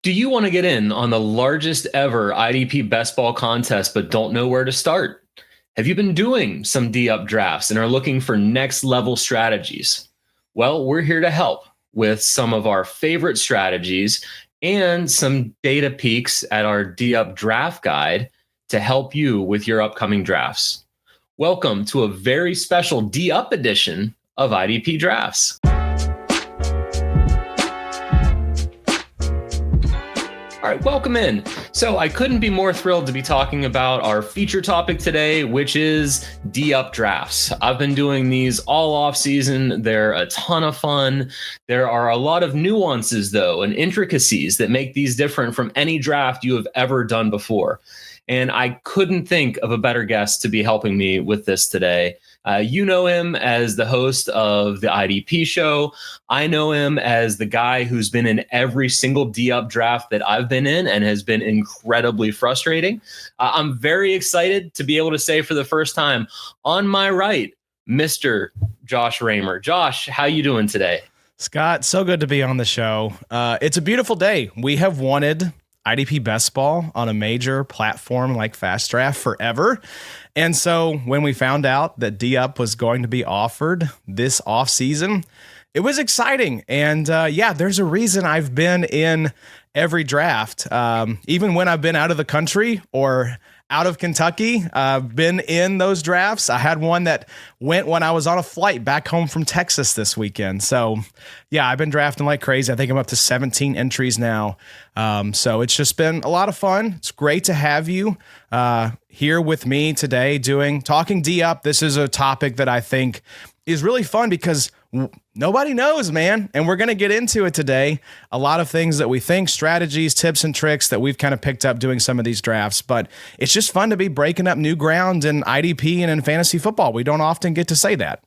Do you want to get in on the largest ever IDP best ball contest but don't know where to start? Have you been doing some D-up drafts and are looking for next level strategies? Well, we're here to help with some of our favorite strategies and some data peeks at our D-up draft guide to help you with your upcoming drafts. Welcome to a very special D-up edition of IDP Drafts. All right, welcome in. So I couldn't be more thrilled to be talking about our feature topic today, which is D-up drafts. I've been doing these all off season. They're a ton of fun. There are a lot of nuances, though, and intricacies that make these different from any draft you have ever done before. And I couldn't think of a better guest to be helping me with this today. You know him as the host of the IDP show. I know him as the guy who's been in every single D-up draft that I've been in and has been incredibly frustrating. I'm very excited to be able to say for the first time, on my right, Mr. Josh Raymer. Josh, how you doing today? Scott, so good to be on the show. It's a beautiful day. We have wanted IDP Best Ball on a major platform like FastDraft forever. And so when we found out that D-Up was going to be offered this offseason, it was exciting. And there's a reason I've been in every draft. Even when I've been out of the country or out of Kentucky, I've been in those drafts. I had one that went when I was on a flight back home from Texas this weekend. So yeah, I've been drafting like crazy. I think I'm up to 17 entries now. So it's just been a lot of fun. It's great to have you here with me today talking D-Up. This is a topic that I think is really fun because nobody knows, man. And we're going to get into it today. A lot of things that we think, strategies, tips, and tricks that we've kind of picked up doing some of these drafts. But it's just fun to be breaking up new ground in IDP and in fantasy football. We don't often get to say that.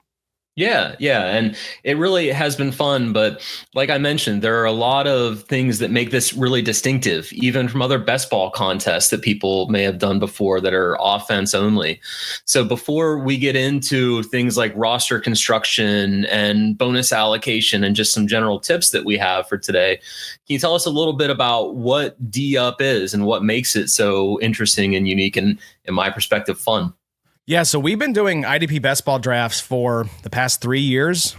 Yeah. And it really has been fun. But like I mentioned, there are a lot of things that make this really distinctive, even from other best ball contests that people may have done before that are offense only. So before we get into things like roster construction and bonus allocation and just some general tips that we have for today, can you tell us a little bit about what D-Up is and what makes it so interesting and unique and, in my perspective, fun? Yeah, so we've been doing IDP best ball drafts for the past 3 years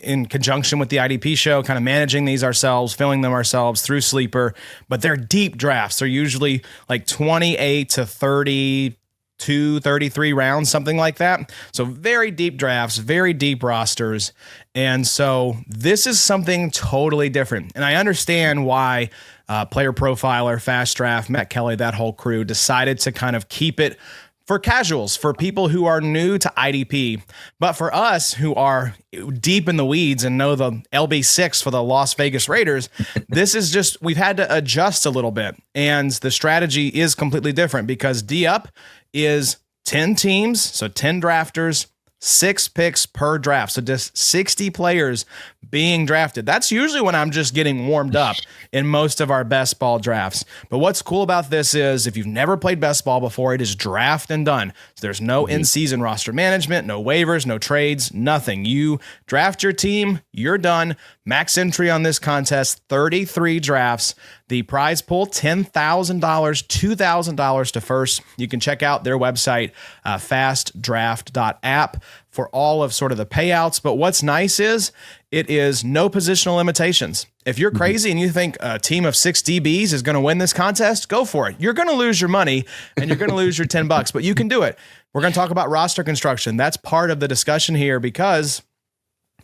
in conjunction with the IDP show, kind of managing these ourselves, filling them ourselves through Sleeper. But they're deep drafts. They're usually like 28 to 32, 33 rounds, something like that. So very deep drafts, very deep rosters. And so this is something totally different. And I understand why Player Profiler, FastDraft, Matt Kelly, that whole crew decided to kind of keep it for casuals, for people who are new to IDP. But for us who are deep in the weeds and know the LB6 for the Las Vegas Raiders, this is just, we've had to adjust a little bit. And the strategy is completely different because D-Up is 10 teams, so 10 drafters, 6 picks per draft. So just 60 players being drafted. That's usually when I'm just getting warmed up in most of our best ball drafts. But what's cool about this is if you've never played best ball before, it is draft and done. So there's no in-season roster management, no waivers, no trades, nothing. You draft your team, you're done. Max entry on this contest, 33 drafts. The prize pool, $10,000, $2,000 to first. You can check out their website, fastdraft.app, for all of sort of the payouts. But what's nice is it is no positional limitations. If you're crazy and you think a team of 6 DBs is going to win this contest, go for it. You're going to lose your money and you're going to lose your $10, but you can do it. We're going to talk about roster construction. That's part of the discussion here because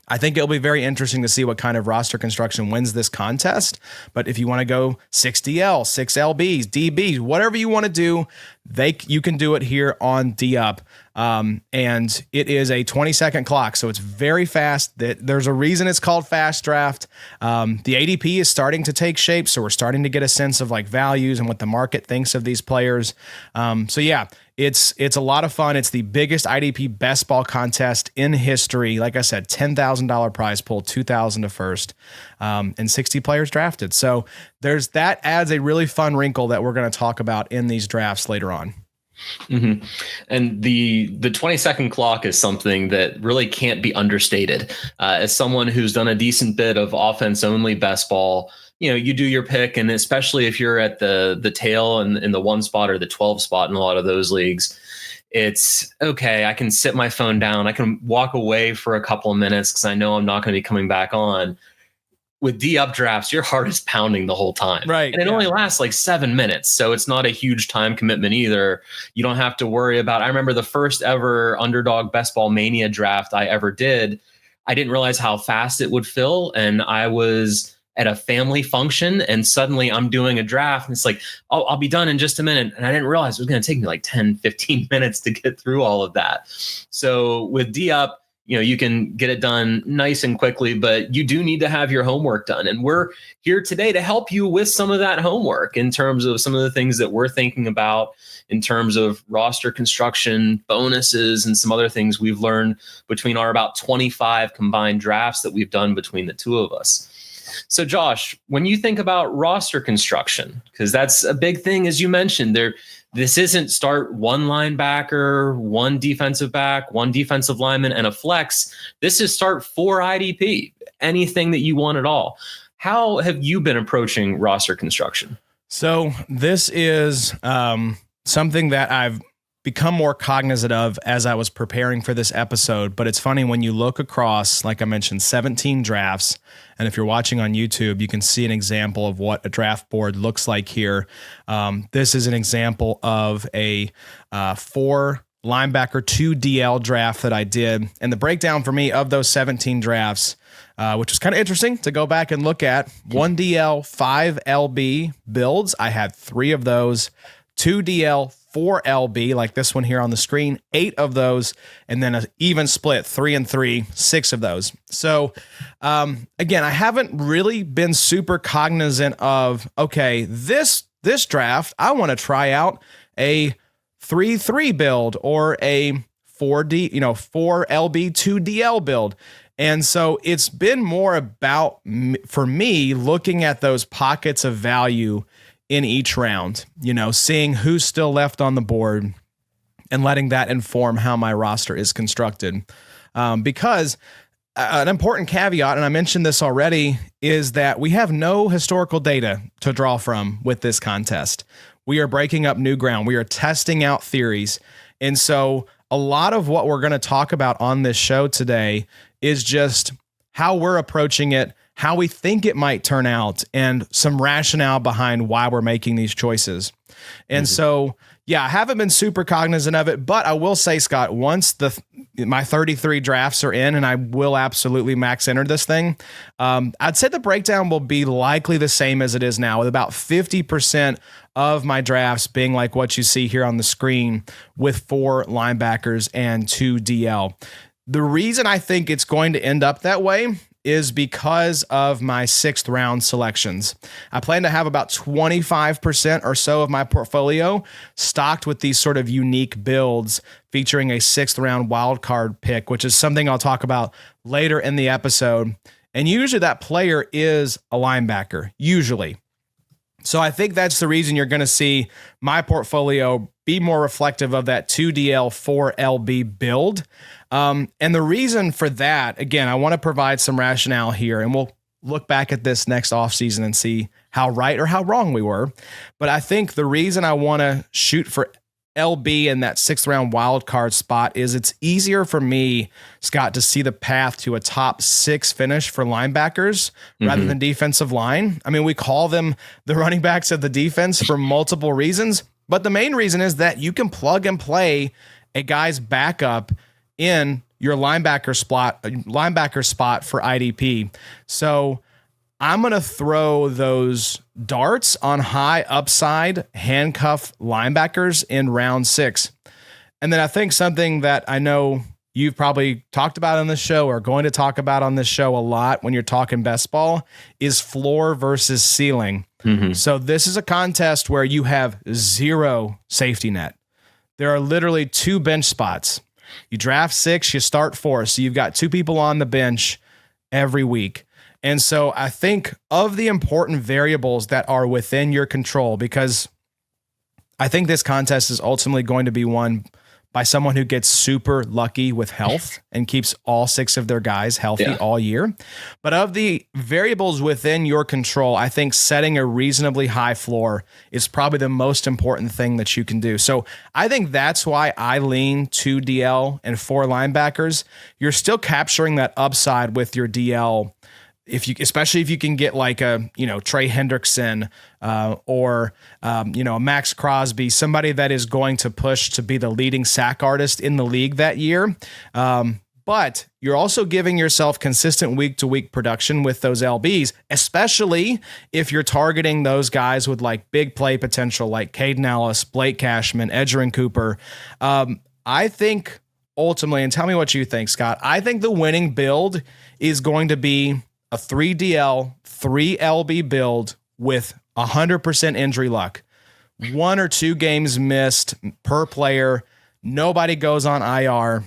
I think it'll be very interesting to see what kind of roster construction wins this contest. But if you want to go 6DL, 6LBs, DBs, whatever you want to do, you can do it here on D-Up. And it is a 20-second clock, so it's very fast. There's a reason it's called Fast Draft. The ADP is starting to take shape, so we're starting to get a sense of like values and what the market thinks of these players. It's a lot of fun. It's the biggest IDP best ball contest in history. Like I said, $10,000 prize pool, $2,000 to first, and 60 players drafted. So that adds a really fun wrinkle that we're going to talk about in these drafts later on. Mm-hmm. And the 20-second clock is something that really can't be understated. As someone who's done a decent bit of offense only best ball, you do your pick, and especially if you're at the tail and in the 1 spot or the 12 spot in a lot of those leagues, it's okay. I can sit my phone down. I can walk away for a couple of minutes because I know I'm not going to be coming back on. With D-up drafts, your heart is pounding the whole time. Right. And it only lasts like 7 minutes. So it's not a huge time commitment either. You don't have to worry about, I remember the first ever Underdog Best Ball Mania draft I ever did. I didn't realize how fast it would fill. And I was at a family function and suddenly I'm doing a draft and it's like, oh, I'll be done in just a minute. And I didn't realize it was going to take me like 10, 15 minutes to get through all of that. So with D-up, you can get it done nice and quickly, but you do need to have your homework done. And we're here today to help you with some of that homework in terms of some of the things that we're thinking about in terms of roster construction, bonuses, and some other things we've learned between our about 25 combined drafts that we've done between the two of us. So Josh, when you think about roster construction, because that's a big thing, as you mentioned, this isn't start 1 linebacker, 1 defensive back, 1 defensive lineman, and a flex. This is start 4 IDP, anything that you want at all. How have you been approaching roster construction? So this is something that I've become more cognizant of as I was preparing for this episode. But it's funny when you look across, like I mentioned, 17 drafts. And if you're watching on YouTube, you can see an example of what a draft board looks like here. This is an example of a 4 linebacker, 2 DL draft that I did. And the breakdown for me of those 17 drafts, which was kind of interesting to go back and look at, 1 DL, 5 LB builds. I had 3 of those, 2 DL, 4 LB, like this one here on the screen, 8 of those, and then an even split, 3 and 3, 6 of those. So again, I haven't really been super cognizant of, okay, this draft, I want to try out a 3-3 build or a 4D, 4 LB, 2 DL build. And so it's been more about, for me, looking at those pockets of value in each round, seeing who's still left on the board and letting that inform how my roster is constructed. Because an important caveat, and I mentioned this already, is that we have no historical data to draw from with this contest. We are breaking up new ground. We are testing out theories. And so a lot of what we're going to talk about on this show today is just how we're approaching it, how we think it might turn out, and some rationale behind why we're making these choices. And so, I haven't been super cognizant of it, but I will say, Scott, once my 33 drafts are in, and I will absolutely max enter this thing, I'd say the breakdown will be likely the same as it is now, with about 50% of my drafts being like what you see here on the screen, with 4 linebackers and 2 DL. The reason I think it's going to end up that way is because of my 6th round selections. I plan to have about 25% or so of my portfolio stocked with these sort of unique builds featuring a 6th round wildcard pick, which is something I'll talk about later in the episode. And usually that player is a linebacker, usually. So I think that's the reason you're going to see my portfolio be more reflective of that 2DL 4LB build. And the reason for that, again, I want to provide some rationale here, and we'll look back at this next offseason and see how right or how wrong we were. But I think the reason I want to shoot for LB in that 6th round wild card spot is it's easier for me, Scott, to see the path to a top 6 finish for linebackers rather than defensive line. I mean, we call them the running backs of the defense for multiple reasons, but the main reason is that you can plug and play a guy's backup in your linebacker spot for IDP. So I'm going to throw those darts on high upside handcuff linebackers in round 6. And then I think something that I know you've probably talked about on this show or going to talk about on this show a lot when you're talking best ball is floor versus ceiling. So this is a contest where you have 0 safety net. There are literally 2 bench spots. You draft 6, you start 4. So you've got 2 people on the bench every week. And so I think of the important variables that are within your control, because I think this contest is ultimately going to be won by someone who gets super lucky with health and keeps all 6 of their guys healthy all year. But of the variables within your control, I think setting a reasonably high floor is probably the most important thing that you can do. So I think that's why I lean 2 DL and 4 linebackers. You're still capturing that upside with your DL, especially if you can get like a, Trey Hendrickson or a Max Crosby, somebody that is going to push to be the leading sack artist in the league that year. But you're also giving yourself consistent week-to-week production with those LBs, especially if you're targeting those guys with like big play potential, like Caden Ellis, Blake Cashman, Edgerrin Cooper. I think ultimately, and tell me what you think, Scott, I think the winning build is going to be a 3 DL, 3 LB build with 100% injury luck. 1 or 2 games missed per player. Nobody goes on IR.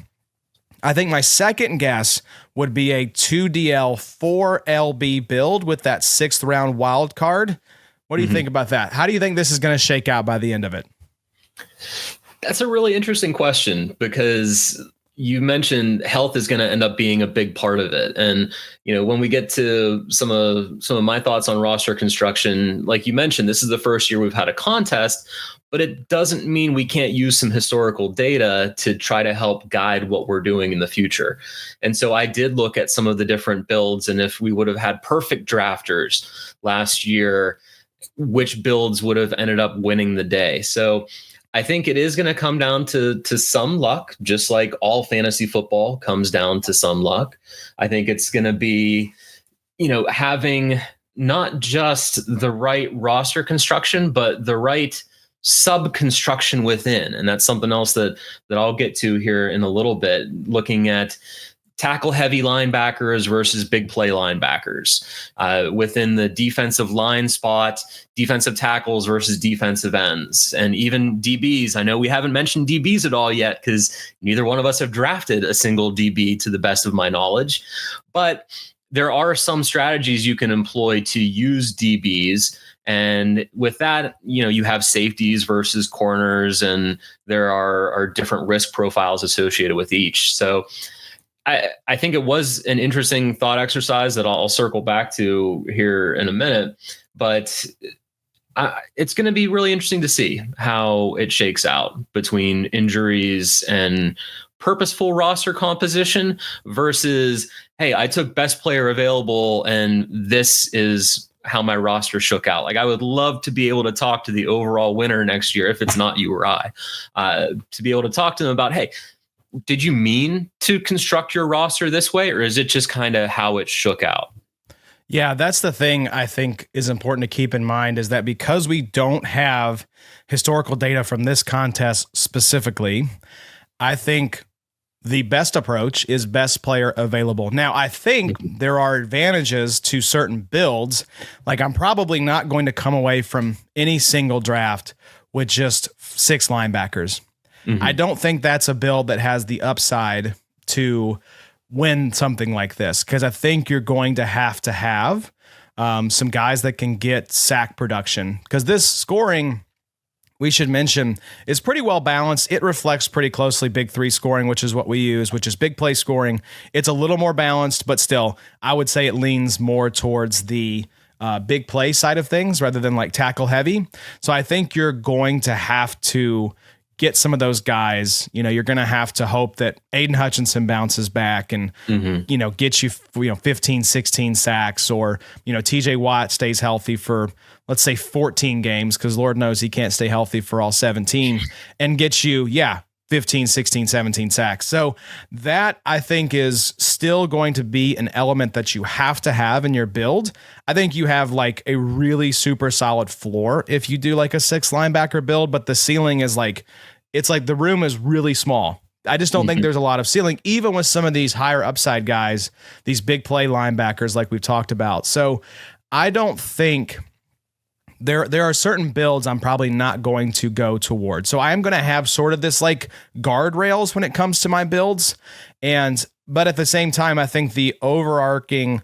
I think my second guess would be a 2 DL, 4 LB build with that 6th round wild card. What do you think about that? How do you think this is going to shake out by the end of it? That's a really interesting question, because you mentioned health is going to end up being a big part of it. And, when we get to some of my thoughts on roster construction, like you mentioned, this is the first year we've had a contest, but it doesn't mean we can't use some historical data to try to help guide what we're doing in the future. And so I did look at some of the different builds, and if we would have had perfect drafters last year, which builds would have ended up winning the day. So I think it is going to come down to some luck, just like all fantasy football comes down to some luck. I think it's going to be, having not just the right roster construction, but the right sub-construction within. And that's something else that I'll get to here in a little bit, looking at tackle-heavy linebackers versus big play linebackers within the defensive line spot, defensive tackles versus defensive ends, and even DBs. I know we haven't mentioned DBs at all yet because neither one of us have drafted a single DB to the best of my knowledge. But there are some strategies you can employ to use DBs. And with that, you have safeties versus corners, and there are different risk profiles associated with each. So I think it was an interesting thought exercise that I'll circle back to here in a minute, but it's going to be really interesting to see how it shakes out between injuries and purposeful roster composition versus, hey, I took best player available and this is how my roster shook out. Like, I would love to be able to talk to the overall winner next year, if it's not you or I, to be able to talk to them about, hey, did you mean to construct your roster this way, or is it just kind of how it shook out? Yeah, that's the thing I think is important to keep in mind, is that because we don't have historical data from this contest specifically, I think the best approach is best player available. Now, I think there are advantages to certain builds. Like, I'm probably not going to come away from any single draft with just 6 linebackers. I don't think that's a build that has the upside to win something like this, because I think you're going to have some guys that can get sack production, because this scoring, we should mention, is pretty well balanced. It reflects pretty closely Big 3 scoring, which is what we use, which is big play scoring. It's a little more balanced, but still, I would say it leans more towards the big play side of things rather than like tackle heavy. So I think you're going to have to get some of those guys. You're going to have to hope that Aiden Hutchinson bounces back and, get you 15, 16 sacks, or, TJ Watt stays healthy for, let's say, 14 games, because Lord knows he can't stay healthy for all 17, and get you, 15, 16, 17 sacks. So that, I think, is still going to be an element that you have to have in your build. I think you have like a really super solid floor if you do like a 6 linebacker build, but the ceiling is like, it's like the room is really small. I just don't think there's a lot of ceiling, even with some of these higher upside guys, these big play linebackers like we've talked about. So I don't think there are certain builds I'm probably not going to go toward. So I'm going to have sort of this like guardrails when it comes to my builds. But at the same time, I think the overarching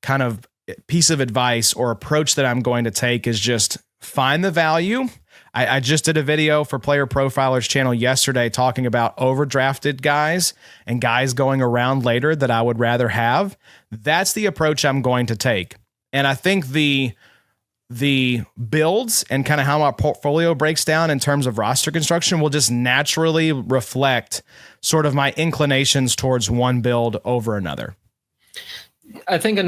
kind of piece of advice or approach that I'm going to take is just find the value I just did a video for Player Profiler's channel yesterday talking about overdrafted guys and guys going around later that I would rather have. That's the approach I'm going to take. And I think the builds and kind of how my portfolio breaks down in terms of roster construction will just naturally reflect sort of my inclinations towards one build over another. I think I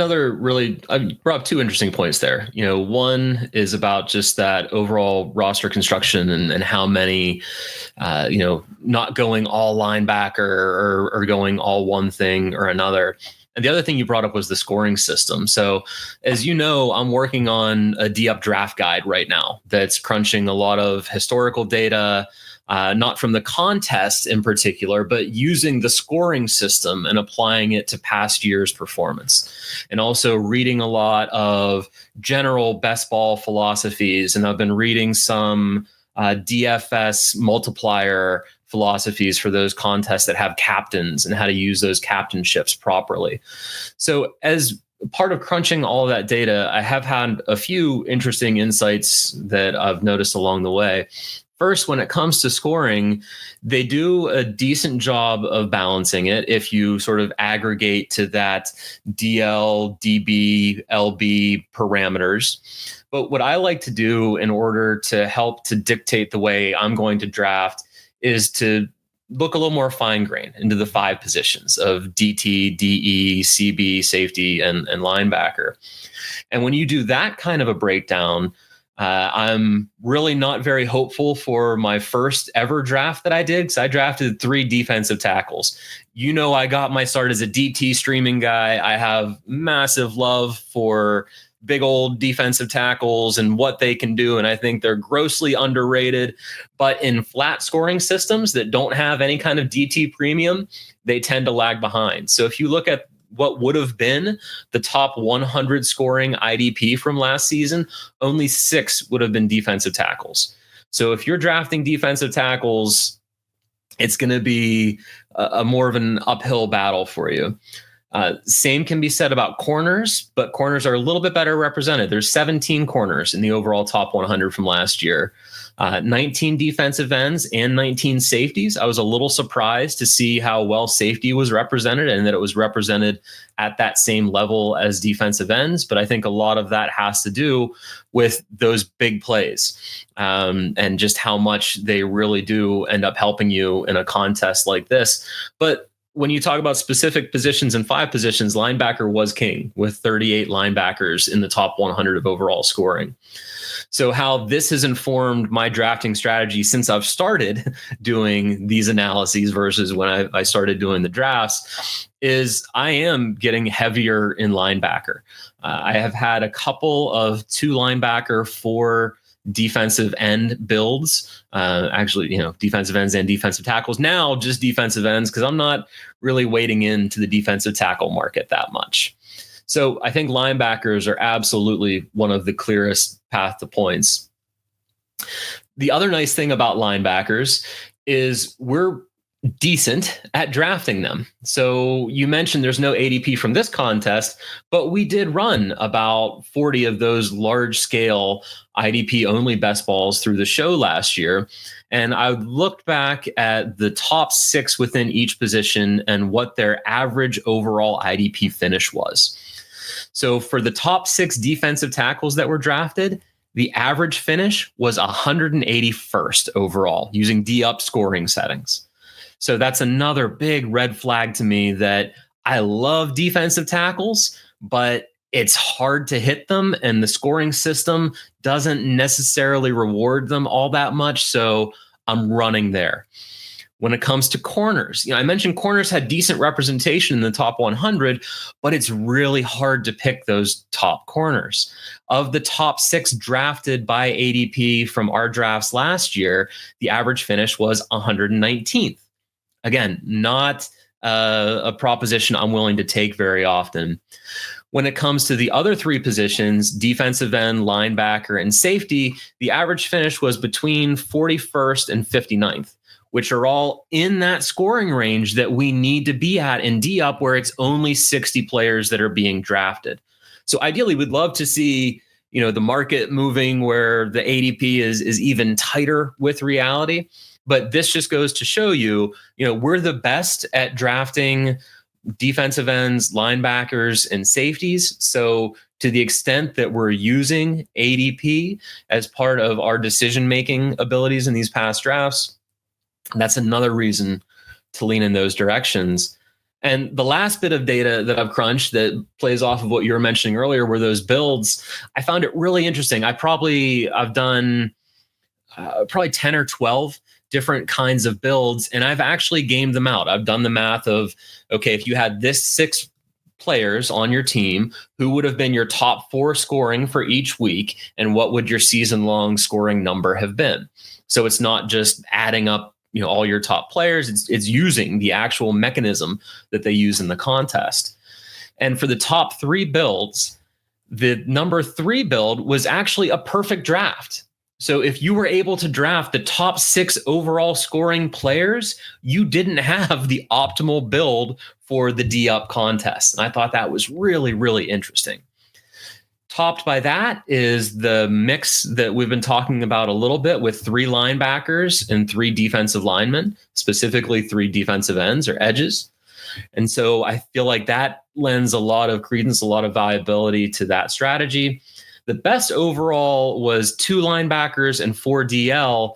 brought up two interesting points there. One is about just that overall roster construction and how many, not going all linebacker or going all one thing or another. And the other thing you brought up was the scoring system. So as you know, I'm working on a D-Up draft guide right now that's crunching a lot of historical data, not from the contest in particular, but using the scoring system and applying it to past year's performance. And also reading a lot of general best ball philosophies. And I've been reading some DFS multiplier philosophies for those contests that have captains and how to use those captainships properly. So as part of crunching all of that data, I have had a few interesting insights that I've noticed along the way. First, when it comes to scoring, they do a decent job of balancing it if you sort of aggregate to that DL, DB, LB parameters. But what I like to do in order to help to dictate the way I'm going to draft is to look a little more fine grained into the 5 positions of DT, DE, CB, safety, and linebacker. And when you do that kind of a breakdown, I'm really not very hopeful for my first ever draft that I did, because I drafted 3 defensive tackles. I got my start as a DT streaming guy. I have massive love for big old defensive tackles and what they can do. And I think they're grossly underrated. But in flat scoring systems that don't have any kind of DT premium, they tend to lag behind. So if you look at what would have been the top 100 scoring IDP from last season, only 6 would have been defensive tackles. So if you're drafting defensive tackles, it's going to be a more of an uphill battle for you. Same can be said about corners, but corners are a little bit better represented. There's 17 corners in the overall top 100 from last year, 19 defensive ends and 19 safeties. I was a little surprised to see how well safety was represented and that it was represented at that same level as defensive ends. But I think a lot of that has to do with those big plays and just how much they really do end up helping you in a contest like this. But when you talk about specific positions and 5 positions, linebacker was king with 38 linebackers in the top 100 of overall scoring. So how this has informed my drafting strategy since I've started doing these analyses versus when I started doing the drafts is I am getting heavier in linebacker. I have had a couple of 2 linebacker, 4 defensive end builds, defensive ends and defensive tackles. Now just defensive ends, because I'm not really wading into the defensive tackle market that much. So I think linebackers are absolutely one of the clearest path to points. The other nice thing about linebackers is we're decent at drafting them. So you mentioned there's no ADP from this contest, but we did run about 40 of those large scale IDP only best balls through the show last year. And I looked back at the top 6 within each position and what their average overall IDP finish was. So for the top 6 defensive tackles that were drafted, the average finish was 181st overall using D-Up scoring settings. So that's another big red flag to me that I love defensive tackles, but it's hard to hit them and the scoring system doesn't necessarily reward them all that much. So I'm running there. When it comes to corners, I mentioned corners had decent representation in the top 100, but it's really hard to pick those top corners. Of the top 6 drafted by ADP from our drafts last year, the average finish was 119th. Again, not a proposition I'm willing to take very often. When it comes to the other 3 positions, defensive end, linebacker, and safety, the average finish was between 41st and 59th, which are all in that scoring range that we need to be at in D-Up, where it's only 60 players that are being drafted. So ideally, we'd love to see the market moving where the ADP is even tighter with reality. But this just goes to show you, we're the best at drafting defensive ends, linebackers, and safeties. So to the extent that we're using ADP as part of our decision-making abilities in these past drafts, that's another reason to lean in those directions. And the last bit of data that I've crunched that plays off of what you were mentioning earlier were those builds. I found it really interesting. I've done probably 10 or 12 different kinds of builds, and I've actually gamed them out. I've done the math of, okay, if you had this 6 players on your team, who would have been your top 4 scoring for each week, and what would your season-long scoring number have been? So it's not just adding up all your top players, it's using the actual mechanism that they use in the contest. And for the top 3 builds, the number 3 build was actually a perfect draft. So if you were able to draft the top 6 overall scoring players, you didn't have the optimal build for the D-Up contest. And I thought that was really, really interesting. Topped by that is the mix that we've been talking about a little bit with 3 linebackers and 3 defensive linemen, specifically 3 defensive ends or edges. And so I feel like that lends a lot of credence, a lot of viability to that strategy. The best overall was 2 linebackers and 4 DL,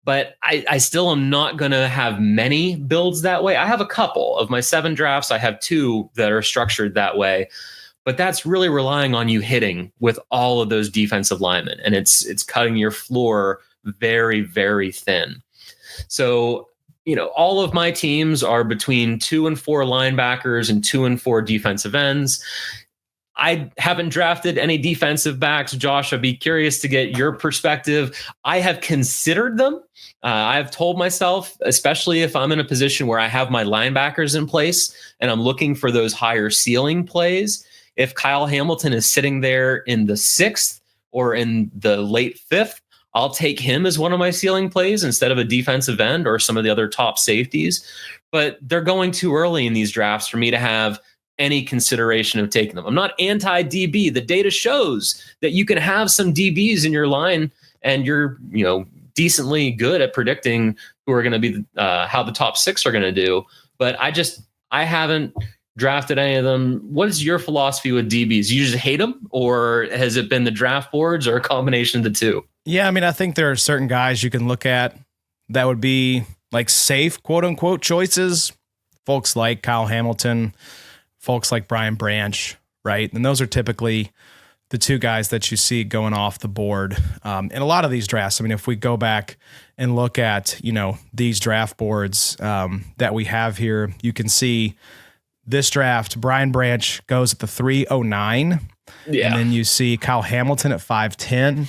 but I still am not going to have many builds that way. I have a couple of my 7 drafts. I have 2 that are structured that way. But that's really relying on you hitting with all of those defensive linemen, and it's cutting your floor very, very thin. So, all of my teams are between 2 and 4 linebackers and 2 and 4 defensive ends. I haven't drafted any defensive backs. Josh, I'd be curious to get your perspective. I have considered them. I've told myself, especially if I'm in a position where I have my linebackers in place and I'm looking for those higher ceiling plays, if Kyle Hamilton is sitting there in the 6th or in the late 5th, I'll take him as one of my ceiling plays instead of a defensive end or some of the other top safeties. But they're going too early in these drafts for me to have any consideration of taking them. I'm not anti-DB. The data shows that you can have some DBs in your line and you're, decently good at predicting who are going to be how the top 6 are going to do. But I haven't drafted any of them. What is your philosophy with DBs? You just hate them, or has it been the draft boards, or a combination of the two? Yeah, I think there are certain guys you can look at that would be like safe, quote unquote, choices. Folks like Kyle Hamilton, folks like Brian Branch, right? And those are typically the 2 guys that you see going off the board. In a lot of these drafts, if we go back and look at, these draft boards that we have here, you can see this draft, Brian Branch goes at the 309. Yeah. And then you see Kyle Hamilton at 510.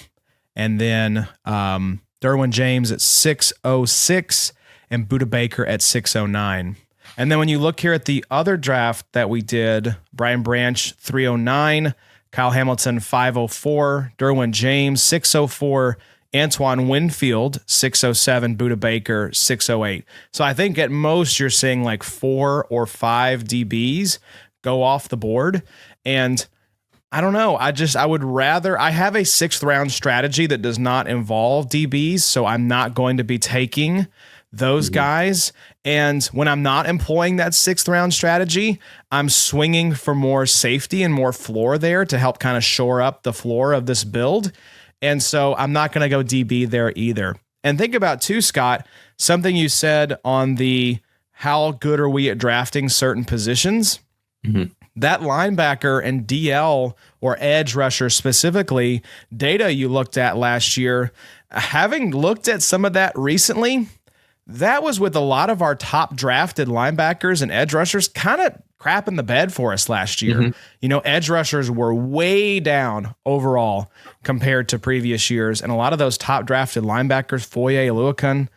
And then Derwin James at 606 and Budda Baker at 609. And then when you look here at the other draft that we did, Brian Branch 309, Kyle Hamilton 504, Derwin James 604, Antoine Winfield 607, Budda Baker 608. So I think at most you're seeing like 4 or 5 DBs go off the board. And I don't know. I would rather, I have a 6th round strategy that does not involve DBs. So I'm not going to be taking those guys. And when I'm not employing that 6th round strategy, I'm swinging for more safety and more floor there to help kind of shore up the floor of this build. And so I'm not going to go DB there either. And think about too, Scott, something you said on the how good are we at drafting certain positions. Mm-hmm. That linebacker and DL or edge rusher specifically, data you looked at last year, having looked at some of that recently, that was with a lot of our top drafted linebackers and edge rushers kind of crapping the bed for us last year. Mm-hmm. Edge rushers were way down overall compared to previous years. And a lot of those top drafted linebackers, Foye Oluokun,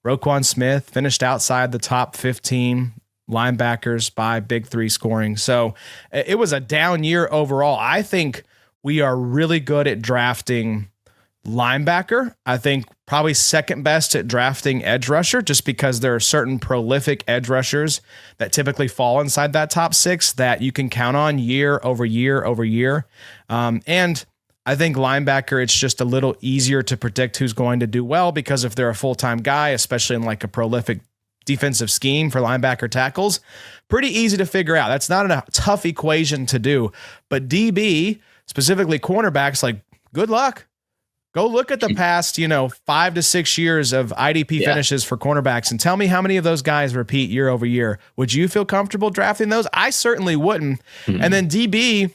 Roquan Smith, finished outside the top 15 linebackers by Big 3 scoring. So it was a down year overall. I think we are really good at drafting linebacker. I think probably second best at drafting edge rusher, just because there are certain prolific edge rushers that typically fall inside that top 6 that you can count on year over year over year. And I think linebacker, it's just a little easier to predict who's going to do well because if they're a full-time guy, especially in like a prolific defensive scheme for linebacker tackles, pretty easy to figure out. That's not a tough equation to do. But DB, specifically cornerbacks, like good luck. Go look at the past, 5 to 6 years of IDP finishes for cornerbacks and tell me how many of those guys repeat year over year. Would you feel comfortable drafting those? I certainly wouldn't. And then DB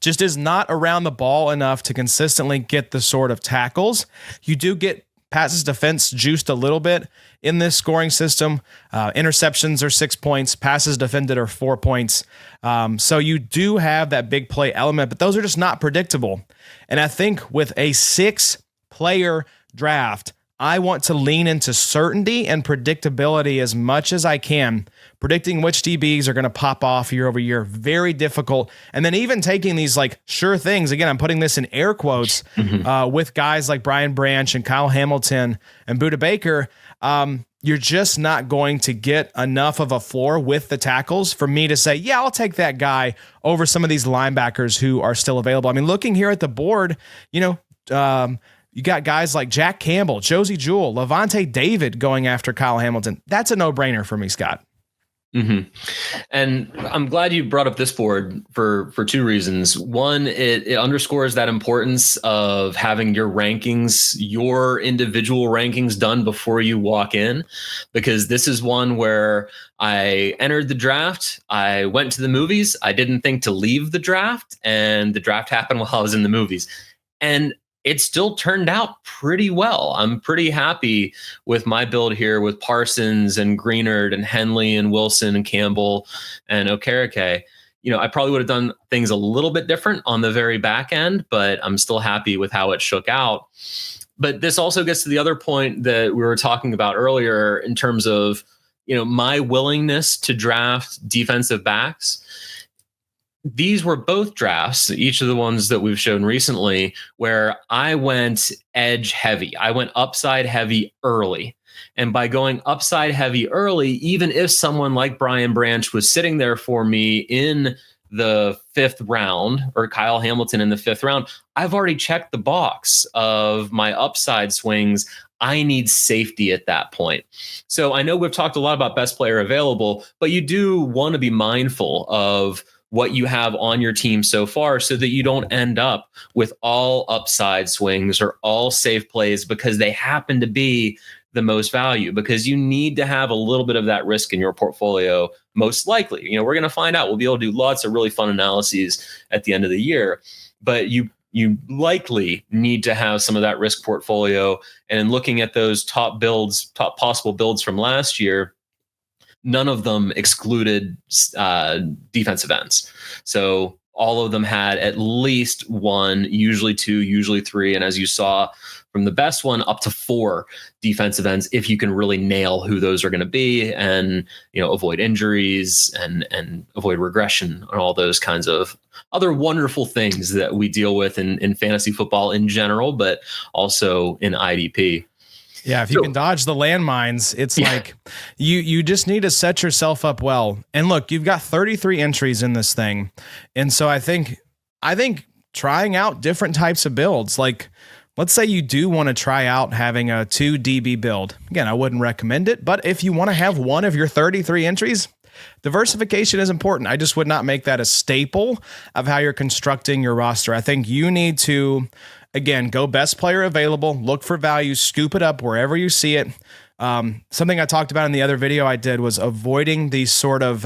just is not around the ball enough to consistently get the sort of tackles. You do get passes defense juiced a little bit in this scoring system. Interceptions are 6 points. Passes defended are 4 points. So you do have that big play element, but those are just not predictable. And I think with a 6-player draft, I want to lean into certainty and predictability as much as I can. Predicting which DBs are going to pop off year over year, very difficult. And then even taking these like sure things, again, I'm putting this in air quotes, with guys like Brian Branch and Kyle Hamilton and Budda Baker, you're just not going to get enough of a floor with the tackles for me to say, yeah, I'll take that guy over some of these linebackers who are still available. I mean, looking here at the board, you got guys like Jack Campbell, Josie Jewell, Levante David going after Kyle Hamilton. That's a no-brainer for me, Scott. And I'm glad you brought up this board for two reasons. One, it underscores that importance of having your rankings, your individual rankings done before you walk in, because this is one where I entered the draft. I went to the movies. I didn't think to leave the draft, and the draft happened while I was in the movies. And it still turned out pretty well. I'm pretty happy with my build here with Parsons and Greenard and Henley and Wilson and Campbell and Okereke. I probably would have done things a little bit different on the very back end, but I'm still happy with how it shook out. But this also gets to the other point that we were talking about earlier in terms of, my willingness to draft defensive backs. These were both drafts, each of the ones that we've shown recently, where I went edge heavy. I went upside heavy early. And by going upside heavy early, even if someone like Brian Branch was sitting there for me in the 5th round, or Kyle Hamilton in the 5th round, I've already checked the box of my upside swings. I need safety at that point. So I know we've talked a lot about best player available, but you do want to be mindful of what you have on your team so far so that you don't end up with all upside swings or all safe plays because they happen to be the most value, because you need to have a little bit of that risk in your portfolio, most likely. We're going to find out. We'll be able to do lots of really fun analyses at the end of the year, but you likely need to have some of that risk portfolio. And in looking at those top possible builds from last year, none of them excluded defensive ends. So all of them had at least one, usually two, usually three. And as you saw from the best one, up to 4 defensive ends, if you can really nail who those are going to be and, avoid injuries and avoid regression and all those kinds of other wonderful things that we deal with in fantasy football in general, but also in IDP. Yeah, if you can dodge the landmines, it's like you just need to set yourself up well. And look, you've got 33 entries in this thing. And so I think trying out different types of builds, like let's say you do want to try out having a 2 DB build. Again, I wouldn't recommend it, but if you want to have one of your 33 entries, diversification is important. I just would not make that a staple of how you're constructing your roster. I think you need to, again, go best player available, look for value, scoop it up wherever you see it. Something I talked about in the other video I did was avoiding these sort of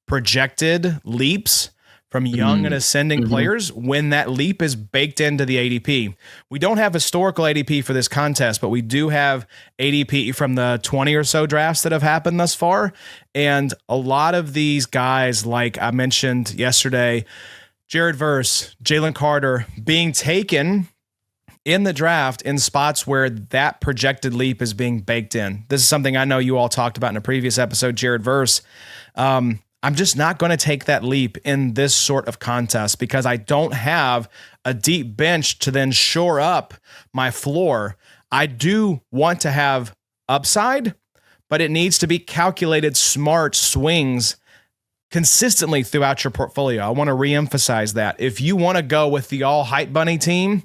projected leaps from young and ascending players when that leap is baked into the ADP. We don't have historical ADP for this contest, but we do have ADP from the 20 or so drafts that have happened thus far. And a lot of these guys, like I mentioned yesterday, Jared Verse, Jalen Carter, being taken in the draft in spots where that projected leap is being baked in. This is something I know you all talked about in a previous episode, Jared Verse. I'm just not going to take that leap in this sort of contest because I don't have a deep bench to then shore up my floor. I do want to have upside, but it needs to be calculated smart swings consistently throughout your portfolio. I want to reemphasize that. If you want to go with the all hype bunny team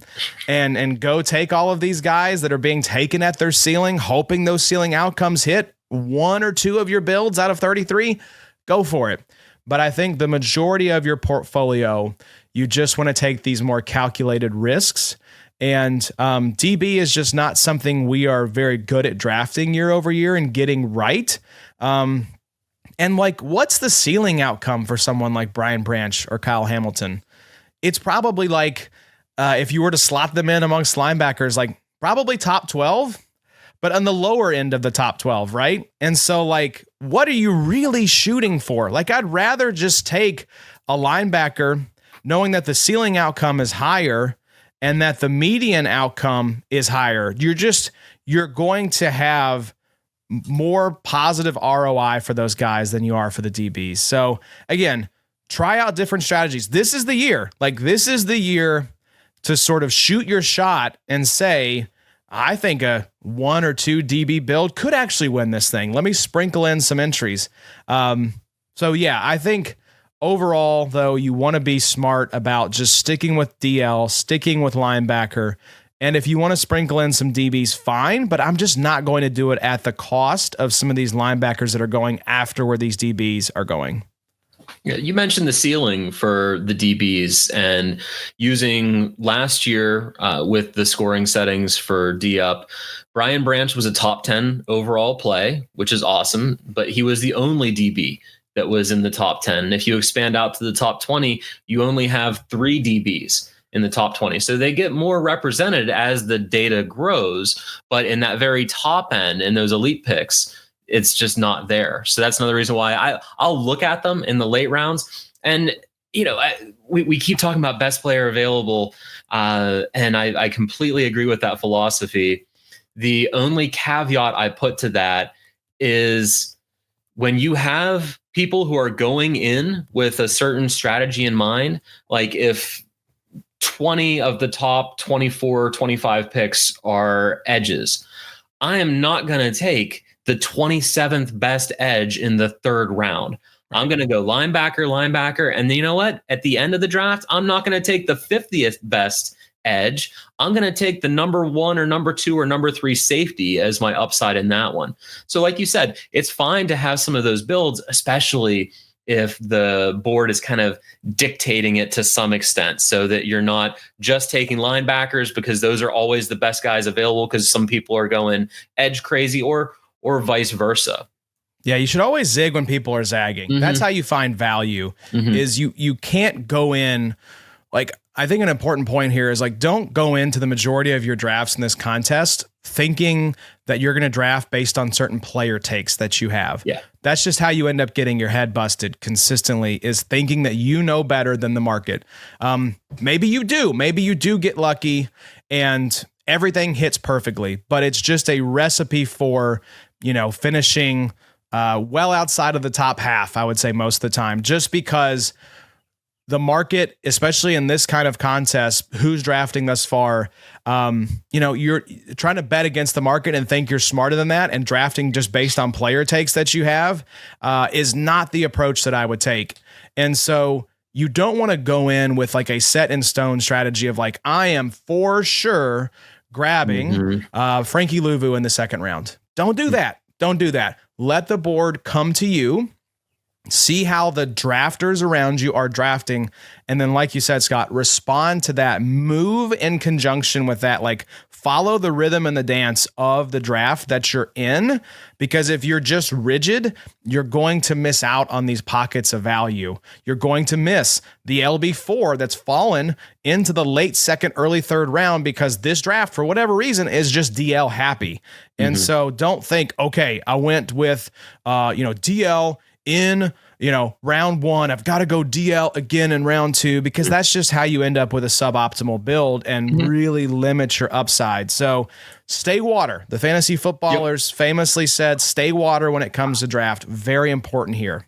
and go take all of these guys that are being taken at their ceiling, hoping those ceiling outcomes hit 1 or 2 of your builds out of 33, go for it. But I think the majority of your portfolio, you just want to take these more calculated risks. And DB is just not something we are very good at drafting year over year and getting right. And like, what's the ceiling outcome for someone like Brian Branch or Kyle Hamilton? It's probably like, if you were to slot them in amongst linebackers, like probably top 12, but on the lower end of the top 12, right? And so like, what are you really shooting for? Like, I'd rather just take a linebacker knowing that the ceiling outcome is higher and that the median outcome is higher. You're going to have more positive ROI for those guys than you are for the DBs. So again, try out different strategies. This is the year. Like, this is the year to sort of shoot your shot and say, I think a 1 or 2 DB build could actually win this thing. Let me sprinkle in some entries. So yeah, I think overall, though, you want to be smart about just sticking with DL, sticking with linebacker. And if you want to sprinkle in some DBs, fine, but I'm just not going to do it at the cost of some of these linebackers that are going after where these DBs are going. Yeah, you mentioned the ceiling for the DBs and using last year with the scoring settings for D-Up. Brian Branch was a top 10 overall play, which is awesome, but he was the only DB that was in the top 10. If you expand out to the top 20, you only have 3 DBs in the top 20. So they get more represented as the data grows, but in that very top end, in those elite picks, it's just not there. So that's another reason why I'll look at them in the late rounds. And, we keep talking about best player available, and I completely agree with that philosophy. The only caveat I put to that is when you have people who are going in with a certain strategy in mind, like if 20 of the top 24, 25 picks are edges, I am not going to take the 27th best edge in the 3rd round. I'm going to go linebacker. And you know what? At the end of the draft, I'm not going to take the 50th best edge. I'm going to take the number 1 or number 2 or number 3 safety as my upside in that one. So like you said, it's fine to have some of those builds, especially if the board is kind of dictating it to some extent, so that you're not just taking linebackers because those are always the best guys available because some people are going edge crazy or vice versa. Yeah, you should always zig when people are zagging. Mm-hmm. That's how you find value. Mm-hmm. Is you can't go in, like, I think an important point here is, like, don't go into the majority of your drafts in this contest thinking that you're going to draft based on certain player takes that you have. Yeah. That's just how you end up getting your head busted consistently, is thinking that you know better than the market. Maybe you do get lucky and everything hits perfectly, but it's just a recipe for, finishing well outside of the top half, I would say, most of the time, just because the market, especially in this kind of contest, who's drafting thus far, you're trying to bet against the market and think you're smarter than that, and drafting just based on player takes that you have is not the approach that I would take. And so you don't want to go in with like a set in stone strategy of like, I am for sure grabbing Frankie Louvu in the 2nd round. Don't do that. Don't do that. Let the board come to you. See how the drafters around you are drafting. And then, like you said, Scott, respond to that. Move in conjunction with that. Like, follow the rhythm and the dance of the draft that you're in. Because if you're just rigid, you're going to miss out on these pockets of value. You're going to miss the LB4 that's fallen into the late 2nd, early 3rd round because this draft, for whatever reason, is just DL happy. And so don't think, okay, I went with, DL in, round 1, I've got to go DL again in round 2, because that's just how you end up with a suboptimal build and really limit your upside. So stay water. The fantasy footballers famously said, stay water when it comes to draft. Very important here.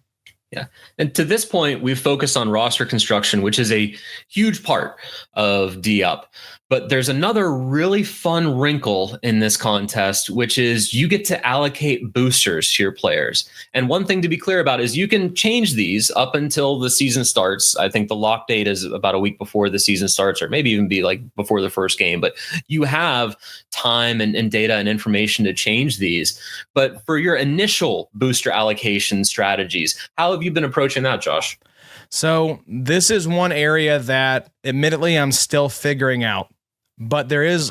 Yeah. And to this point, we've focused on roster construction, which is a huge part of D Up. But there's another really fun wrinkle in this contest, which is you get to allocate boosters to your players. And one thing to be clear about is you can change these up until the season starts. I think the lock date is about a week before the season starts, or maybe even be like before the first game. But you have time and data and information to change these. But for your initial booster allocation strategies, how have you been approaching that, Josh? So this is one area that admittedly I'm still figuring out, but there is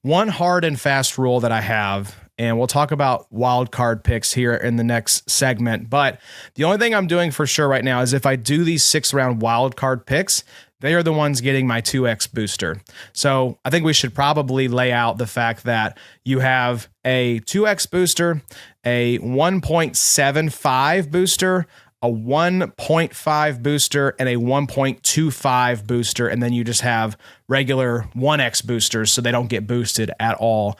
one hard and fast rule that I have, and we'll talk about wild card picks here in the next segment. But the only thing I'm doing for sure right now is if I do these 6-round wild card picks, they are the ones getting my 2x booster. So I think we should probably lay out the fact that you have a 2x booster, a 1.75 booster, a 1.5 booster, and a 1.25 booster, and then you just have regular 1x boosters, so they don't get boosted at all.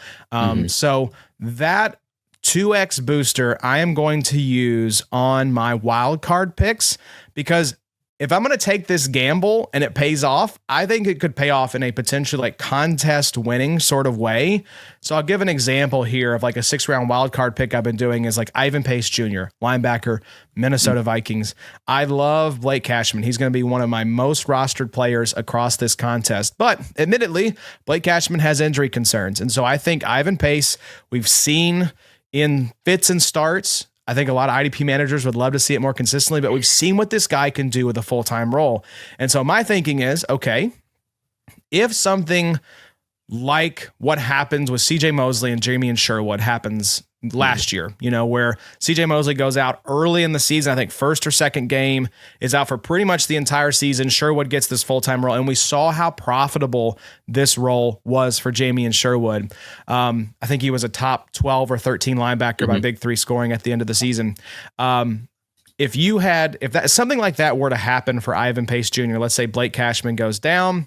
So that 2x booster I am going to use on my wild card picks, because if I'm going to take this gamble and it pays off, I think it could pay off in a potentially like contest winning sort of way. So I'll give an example here of like a 6-round wild card pick I've been doing is like Ivan Pace Jr., linebacker, Minnesota Vikings. I love Blake Cashman. He's going to be one of my most rostered players across this contest. But admittedly, Blake Cashman has injury concerns. And so I think Ivan Pace, we've seen in fits and starts. I think a lot of IDP managers would love to see it more consistently, but we've seen what this guy can do with a full-time role. And so my thinking is, okay, if something like what happens with CJ Mosley and Jamie Sherwood happens last year, where CJ Mosley goes out early in the season, I think first or second game, is out for pretty much the entire season. Sherwood gets this full-time role, and we saw how profitable this role was for Jamie Sherwood. I think he was a top 12 or 13 linebacker by Big Three scoring at the end of the season. If that something like that were to happen for Ivan Pace Jr., let's say Blake Cashman goes down,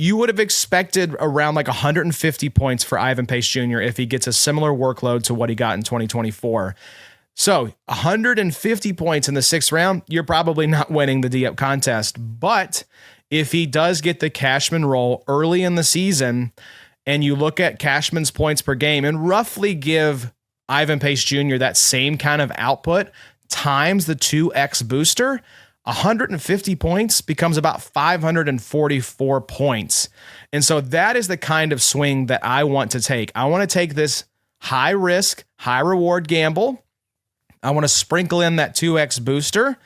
you would have expected around like 150 points for Ivan Pace Jr. if he gets a similar workload to what he got in 2024. So 150 points in the 6th round, you're probably not winning the D-Up contest. But if he does get the Cashman role early in the season, and you look at Cashman's points per game and roughly give Ivan Pace Jr. that same kind of output times the 2x booster, 150 points becomes about 544 points. And so that is the kind of swing that I want to take. I want to take this high risk, high reward gamble. I want to sprinkle in that 2x booster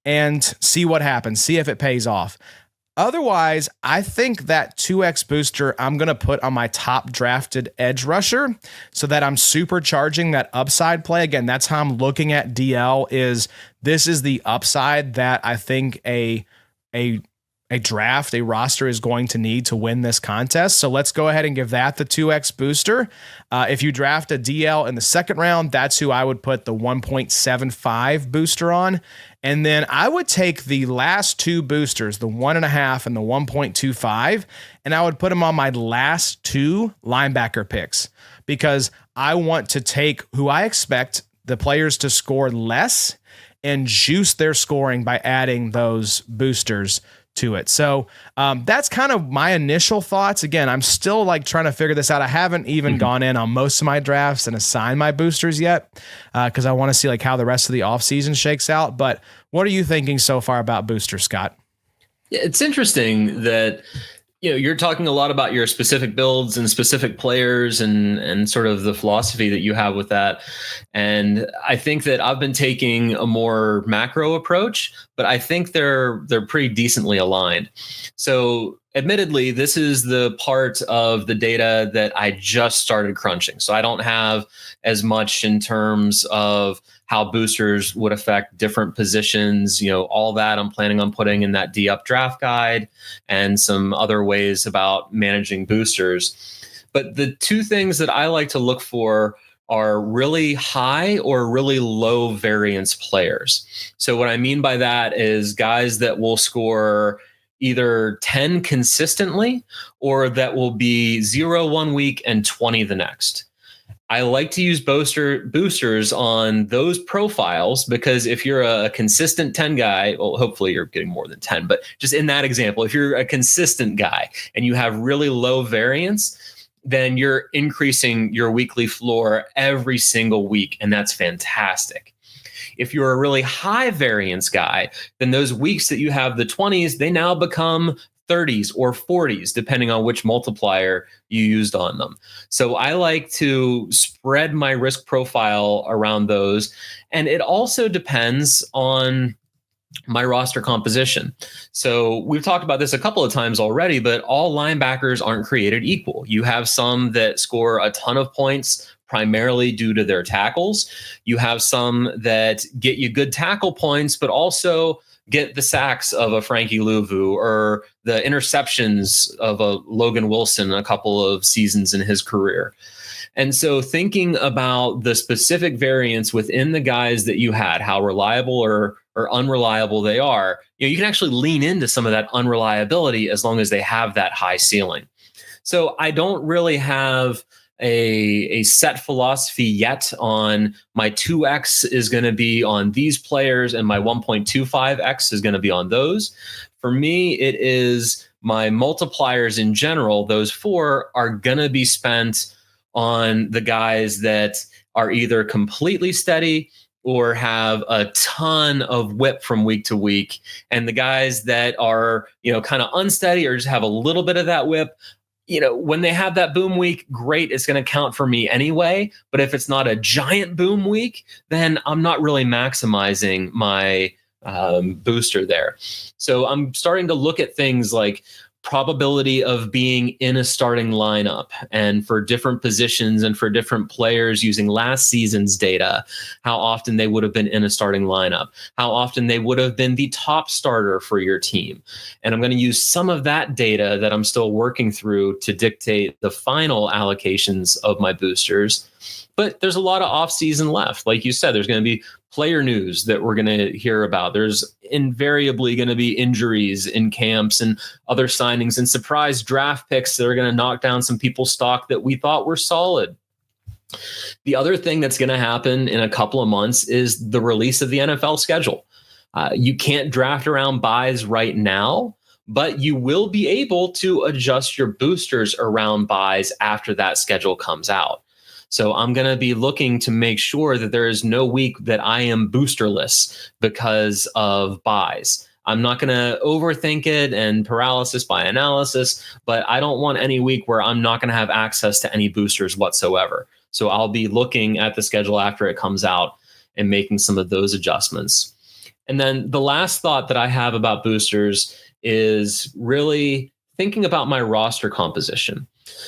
and see what happens, see if it pays off. Otherwise, I think that 2x booster I'm going to put on my top drafted edge rusher so that I'm supercharging that upside play. Again, that's how I'm looking at DL is this is the upside that I think a roster is going to need to win this contest. So let's go ahead and give that the 2x booster. If you draft a DL in the 2nd round, that's who I would put the 1.75 booster on. And then I would take the last 2 boosters, the 1.5 and the 1.25, and I would put them on my last 2 linebacker picks because I want to take who I expect the players to score less and juice their scoring by adding those boosters to it. So that's kind of my initial thoughts. Again, I'm still like trying to figure this out. I haven't even gone in on most of my drafts and assigned my boosters yet because I want to see like how the rest of the offseason shakes out. But what are you thinking so far about boosters, Scott? Yeah, it's interesting that you're talking a lot about your specific builds and specific players and sort of the philosophy that you have with that. And I think that I've been taking a more macro approach, but I think they're pretty decently aligned. So admittedly, this is the part of the data that I just started crunching. So I don't have as much in terms of how boosters would affect different positions, all that I'm planning on putting in that D-Up draft guide and some other ways about managing boosters. But the 2 things that I like to look for are really high or really low variance players. So what I mean by that is guys that will score either 10 consistently or that will be 0 one week and 20 the next. I like to use boosters on those profiles because if you're a consistent 10 guy, well, hopefully you're getting more than 10, but just in that example, if you're a consistent guy and you have really low variance, then you're increasing your weekly floor every single week, and that's fantastic. If you're a really high variance guy, then those weeks that you have the 20s, they now become 30s or 40s, depending on which multiplier you used on them. So I like to spread my risk profile around those. And it also depends on my roster composition. So we've talked about this a couple of times already, but all linebackers aren't created equal. You have some that score a ton of points primarily due to their tackles. You have some that get you good tackle points, but also get the sacks of a Frankie Louvu or the interceptions of a Logan Wilson a couple of seasons in his career. And so thinking about the specific variance within the guys that you had, how reliable or unreliable they are, you can actually lean into some of that unreliability as long as they have that high ceiling. So I don't really have a set philosophy yet on my 2x is going to be on these players and my 1.25x is going to be on those. For me, it is my multipliers in general. Those 4 are going to be spent on the guys that are either completely steady or have a ton of whip from week to week. And the guys that are, kind of unsteady or just have a little bit of that whip, when they have that boom week, great, it's going to count for me anyway. But if it's not a giant boom week, then I'm not really maximizing my booster there. So I'm starting to look at things like probability of being in a starting lineup, and for different positions and for different players using last season's data, how often they would have been in a starting lineup, how often they would have been the top starter for your team. And I'm going to use some of that data that I'm still working through to dictate the final allocations of my boosters. But there's a lot of off-season left. Like you said, there's going to be player news that we're going to hear about. There's invariably going to be injuries in camps and other signings and surprise draft picks that are going to knock down some people's stock that we thought were solid. The other thing that's going to happen in a couple of months is the release of the NFL schedule. You can't draft around buys right now, but you will be able to adjust your boosters around buys after that schedule comes out. So I'm going to be looking to make sure that there is no week that I am boosterless because of buys. I'm not going to overthink it and paralysis by analysis, but I don't want any week where I'm not going to have access to any boosters whatsoever. So I'll be looking at the schedule after it comes out and making some of those adjustments. And then the last thought that I have about boosters is really thinking about my roster composition.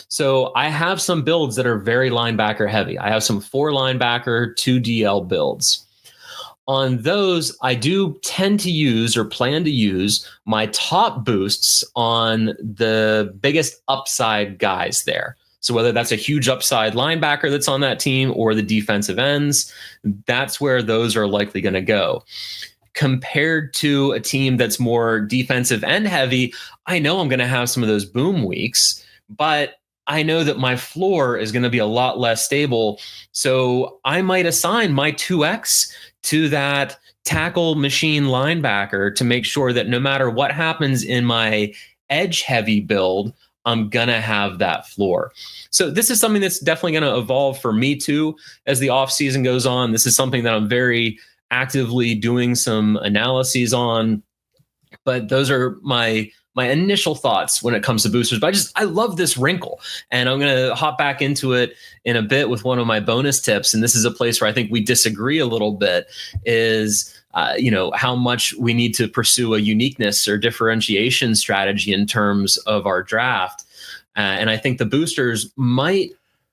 So I have some builds that are very linebacker heavy. I have some 4 linebacker, 2 DL builds. On those, I do tend to use or plan to use my top boosts on the biggest upside guys there. So whether that's a huge upside linebacker that's on that team or the defensive ends, that's where those are likely going to go. Compared to a team that's more defensive end heavy, I know I'm going to have some of those boom weeks, but I know that my floor is going to be a lot less stable. So I might assign my 2x to that tackle machine linebacker to make sure that no matter what happens in my edge heavy build, I'm going to have that floor. So this is something that's definitely going to evolve for me too as the offseason goes on. This is something that I'm very actively doing some analyses on. But those are my initial thoughts when it comes to boosters. But I love this wrinkle, and I'm going to hop back into it in a bit with one of my bonus tips. And this is a place where I think we disagree a little bit is, how much we need to pursue a uniqueness or differentiation strategy in terms of our draft. And I think the boosters might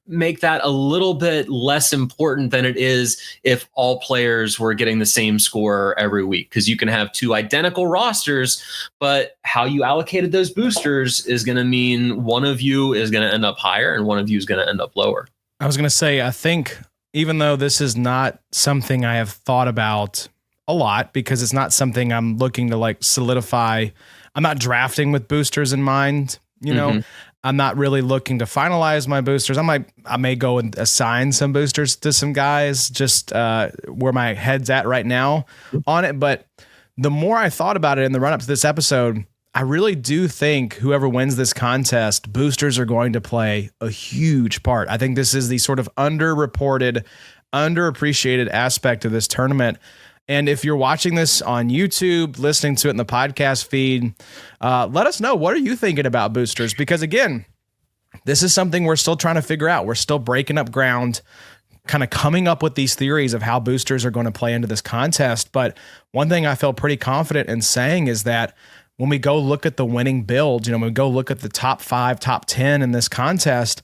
make that a little bit less important than it is if all players were getting the same score every week, because you can have 2 identical rosters, but how you allocated those boosters is going to mean one of you is going to end up higher and one of you is going to end up lower. I was going to say, I think even though this is not something I have thought about a lot, because it's not something I'm looking to solidify, I'm not drafting with boosters in mind, I'm not really looking to finalize my boosters. I may go and assign some boosters to some guys, just where my head's at right now on it. But the more I thought about it in the run up to this episode, I really do think whoever wins this contest, boosters are going to play a huge part. I think this is the sort of underreported, underappreciated aspect of this tournament. And if you're watching this on YouTube, listening to it in the podcast feed, let us know, what are you thinking about boosters? Because again, this is something we're still trying to figure out. We're still breaking up ground, kind of coming up with these theories of how boosters are going to play into this contest. But one thing I feel pretty confident in saying is that when we go look at the winning builds, when we go look at the top 5, top 10 in this contest,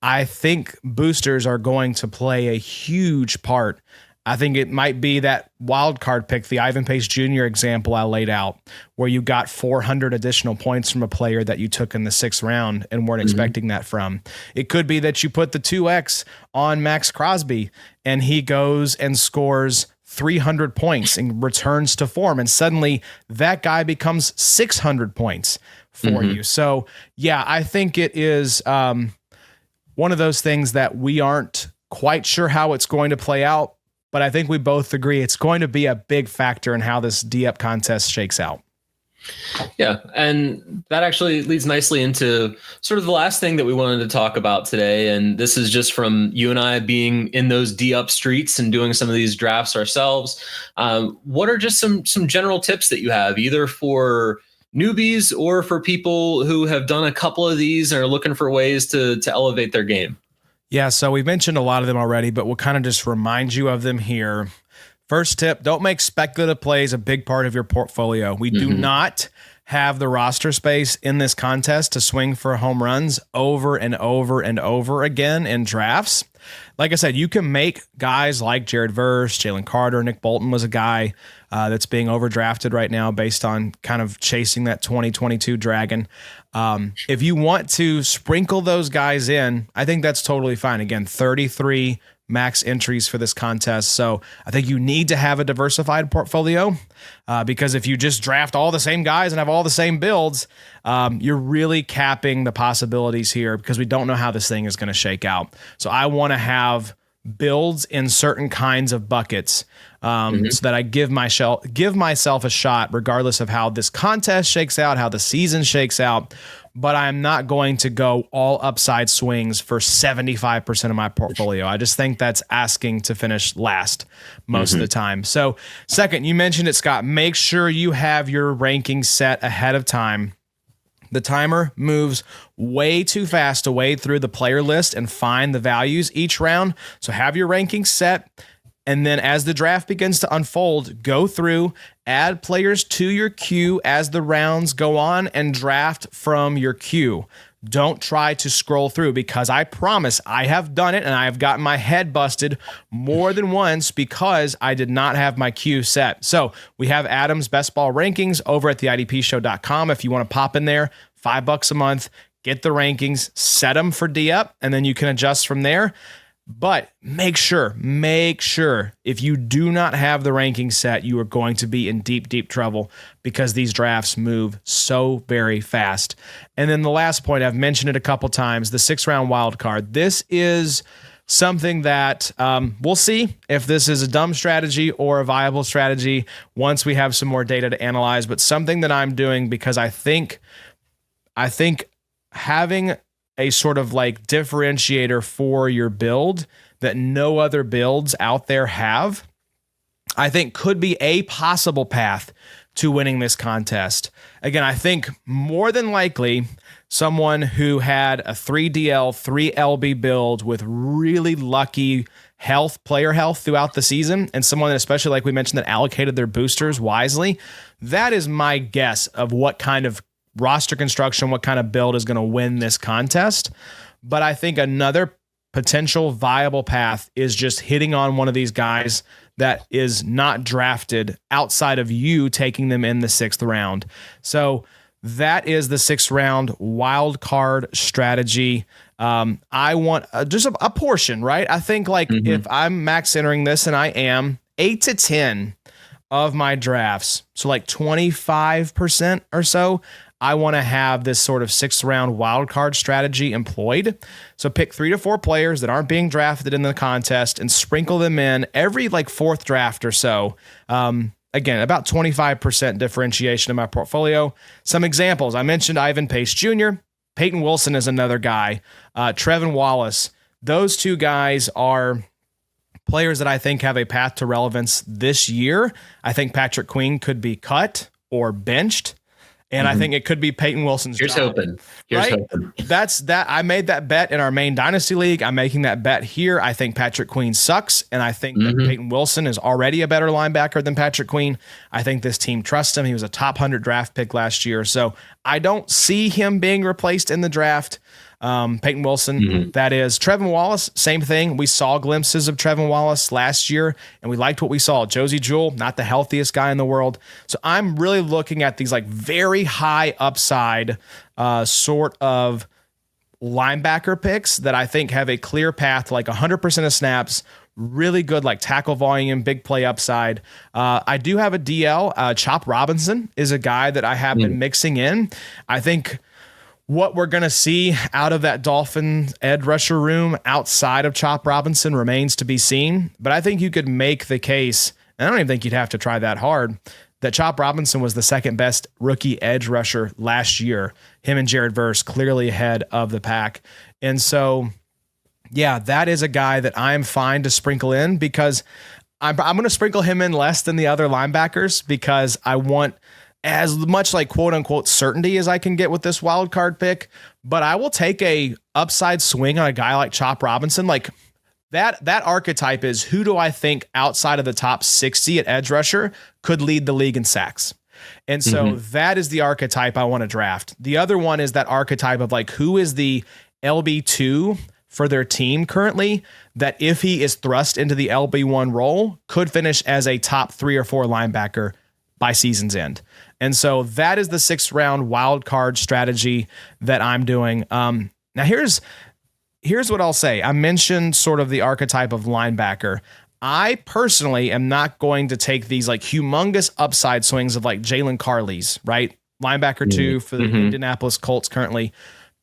I think boosters are going to play a huge part. I think it might be that wild card pick, the Ivan Pace Jr. example I laid out, where you got 400 additional points from a player that you took in the 6th round and weren't expecting that from. It could be that you put the 2X on Max Crosby and he goes and scores 300 points and returns to form, and suddenly that guy becomes 600 points for you. So yeah, I think it is one of those things that we aren't quite sure how it's going to play out, but I think we both agree it's going to be a big factor in how this D-Up contest shakes out. Yeah, and that actually leads nicely into sort of the last thing that we wanted to talk about today. And this is just from you and I being in those D-Up streets and doing some of these drafts ourselves. What are just some general tips that you have, either for newbies or for people who have done a couple of these and are looking for ways to elevate their game? Yeah, so we've mentioned a lot of them already, but we'll kind of just remind you of them here. First tip, don't make speculative plays a big part of your portfolio. We do not have the roster space in this contest to swing for home runs over and over and over again in drafts. Like I said, you can make guys like Jared Verse, Jalen Carter, Nick Bolton was a guy that's being overdrafted right now based on kind of chasing that 2022 Dragon. If you want to sprinkle those guys in, I think that's totally fine. Again, 33 max entries for this contest. So I think you need to have a diversified portfolio because if you just draft all the same guys and have all the same builds, you're really capping the possibilities here because we don't know how this thing is going to shake out. So I want to have builds in certain kinds of buckets so that I give myself a shot regardless of how this contest shakes out, how the season shakes out. But I'm not going to go all upside swings for 75% of my portfolio. I just think that's asking to finish last most of the time. So second, you mentioned it, Scott, make sure you have your rankings set ahead of time. The timer moves way too fast to wade through the player list and find the values each round. So have your rankings set. And then as the draft begins to unfold, go through, add players to your queue as the rounds go on, and draft from your queue. Don't try to scroll through because I promise I have done it and I have gotten my head busted more than once because I did not have my queue set. So we have Adam's best ball rankings over at theidpshow.com. If you want to pop in there, $5 a month, get the rankings, set them for D-Up, and then you can adjust from there. But make sure, if you do not have the ranking set, you are going to be in deep, deep trouble because these drafts move so very fast. And then the last point, I've mentioned it a couple times, the 6-round wild card. This is something that we'll see if this is a dumb strategy or a viable strategy once we have some more data to analyze, but something that I'm doing because I think having a sort of like differentiator for your build that no other builds out there have, I think could be a possible path to winning this contest. Again, I think more than likely someone who had a 3DL, 3LB build with really lucky player health throughout the season, and someone that, especially like we mentioned, that allocated their boosters wisely, that is my guess of what kind of roster construction, what kind of build is going to win this contest. But I think another potential viable path is just hitting on one of these guys that is not drafted outside of you taking them in the 6th round. So that is the 6th round wild card strategy. I want just a portion, right? I think like if I'm max entering this, and I am, 8 to 10 of my drafts, so like 25% or so, I want to have this sort of 6th round wild card strategy employed. So pick 3 to 4 players that aren't being drafted in the contest and sprinkle them in every like 4th draft or so. Again, about 25% differentiation in my portfolio. Some examples. I mentioned Ivan Pace Jr. Peyton Wilson is another guy. Trevin Wallace. Those 2 guys are players that I think have a path to relevance this year. I think Patrick Queen could be cut or benched, and I think it could be Peyton Wilson's Here's job. hoping. That's that. I made that bet in our main dynasty league. I'm making that bet here. I think Patrick Queen sucks, and I think that Peyton Wilson is already a better linebacker than Patrick Queen. I think this team trusts him. He was a top 100 draft pick last year, so I don't see him being replaced in the draft. Peyton Wilson, that is. Trevin Wallace, same thing. We saw glimpses of Trevin Wallace last year, and we liked what we saw. Josie Jewell, not the healthiest guy in the world. So I'm really looking at these like very high upside sort of linebacker picks that I think have a clear path to like 100% of snaps, really good like tackle volume, big play upside. I do have a DL. Chop Robinson is a guy that I have been mixing in. I think what we're going to see out of that Dolphins edge rusher room outside of Chop Robinson remains to be seen. But I think you could make the case, and I don't even think you'd have to try that hard, that Chop Robinson was the 2nd best rookie edge rusher last year. Him and Jared Verse clearly ahead of the pack. And so, yeah, that is a guy that I'm fine to sprinkle in because I'm going to sprinkle him in less than the other linebackers because I want as much like quote unquote certainty as I can get with this wild card pick, but I will take a upside swing on a guy like Chop Robinson. Like that archetype is who do I think outside of the top 60 at edge rusher could lead the league in sacks. And so that is the archetype I want to draft. The other one is that archetype of like, who is the LB2 for their team currently that if he is thrust into the LB1 role could finish as a top 3 or 4 linebacker by season's end. And so that is the 6th round wild card strategy that I'm doing. Now here's what I'll say. I mentioned sort of the archetype of linebacker. I personally am not going to take these like humongous upside swings of like Jalen Carley's, right? Linebacker 2 for the Indianapolis Colts currently,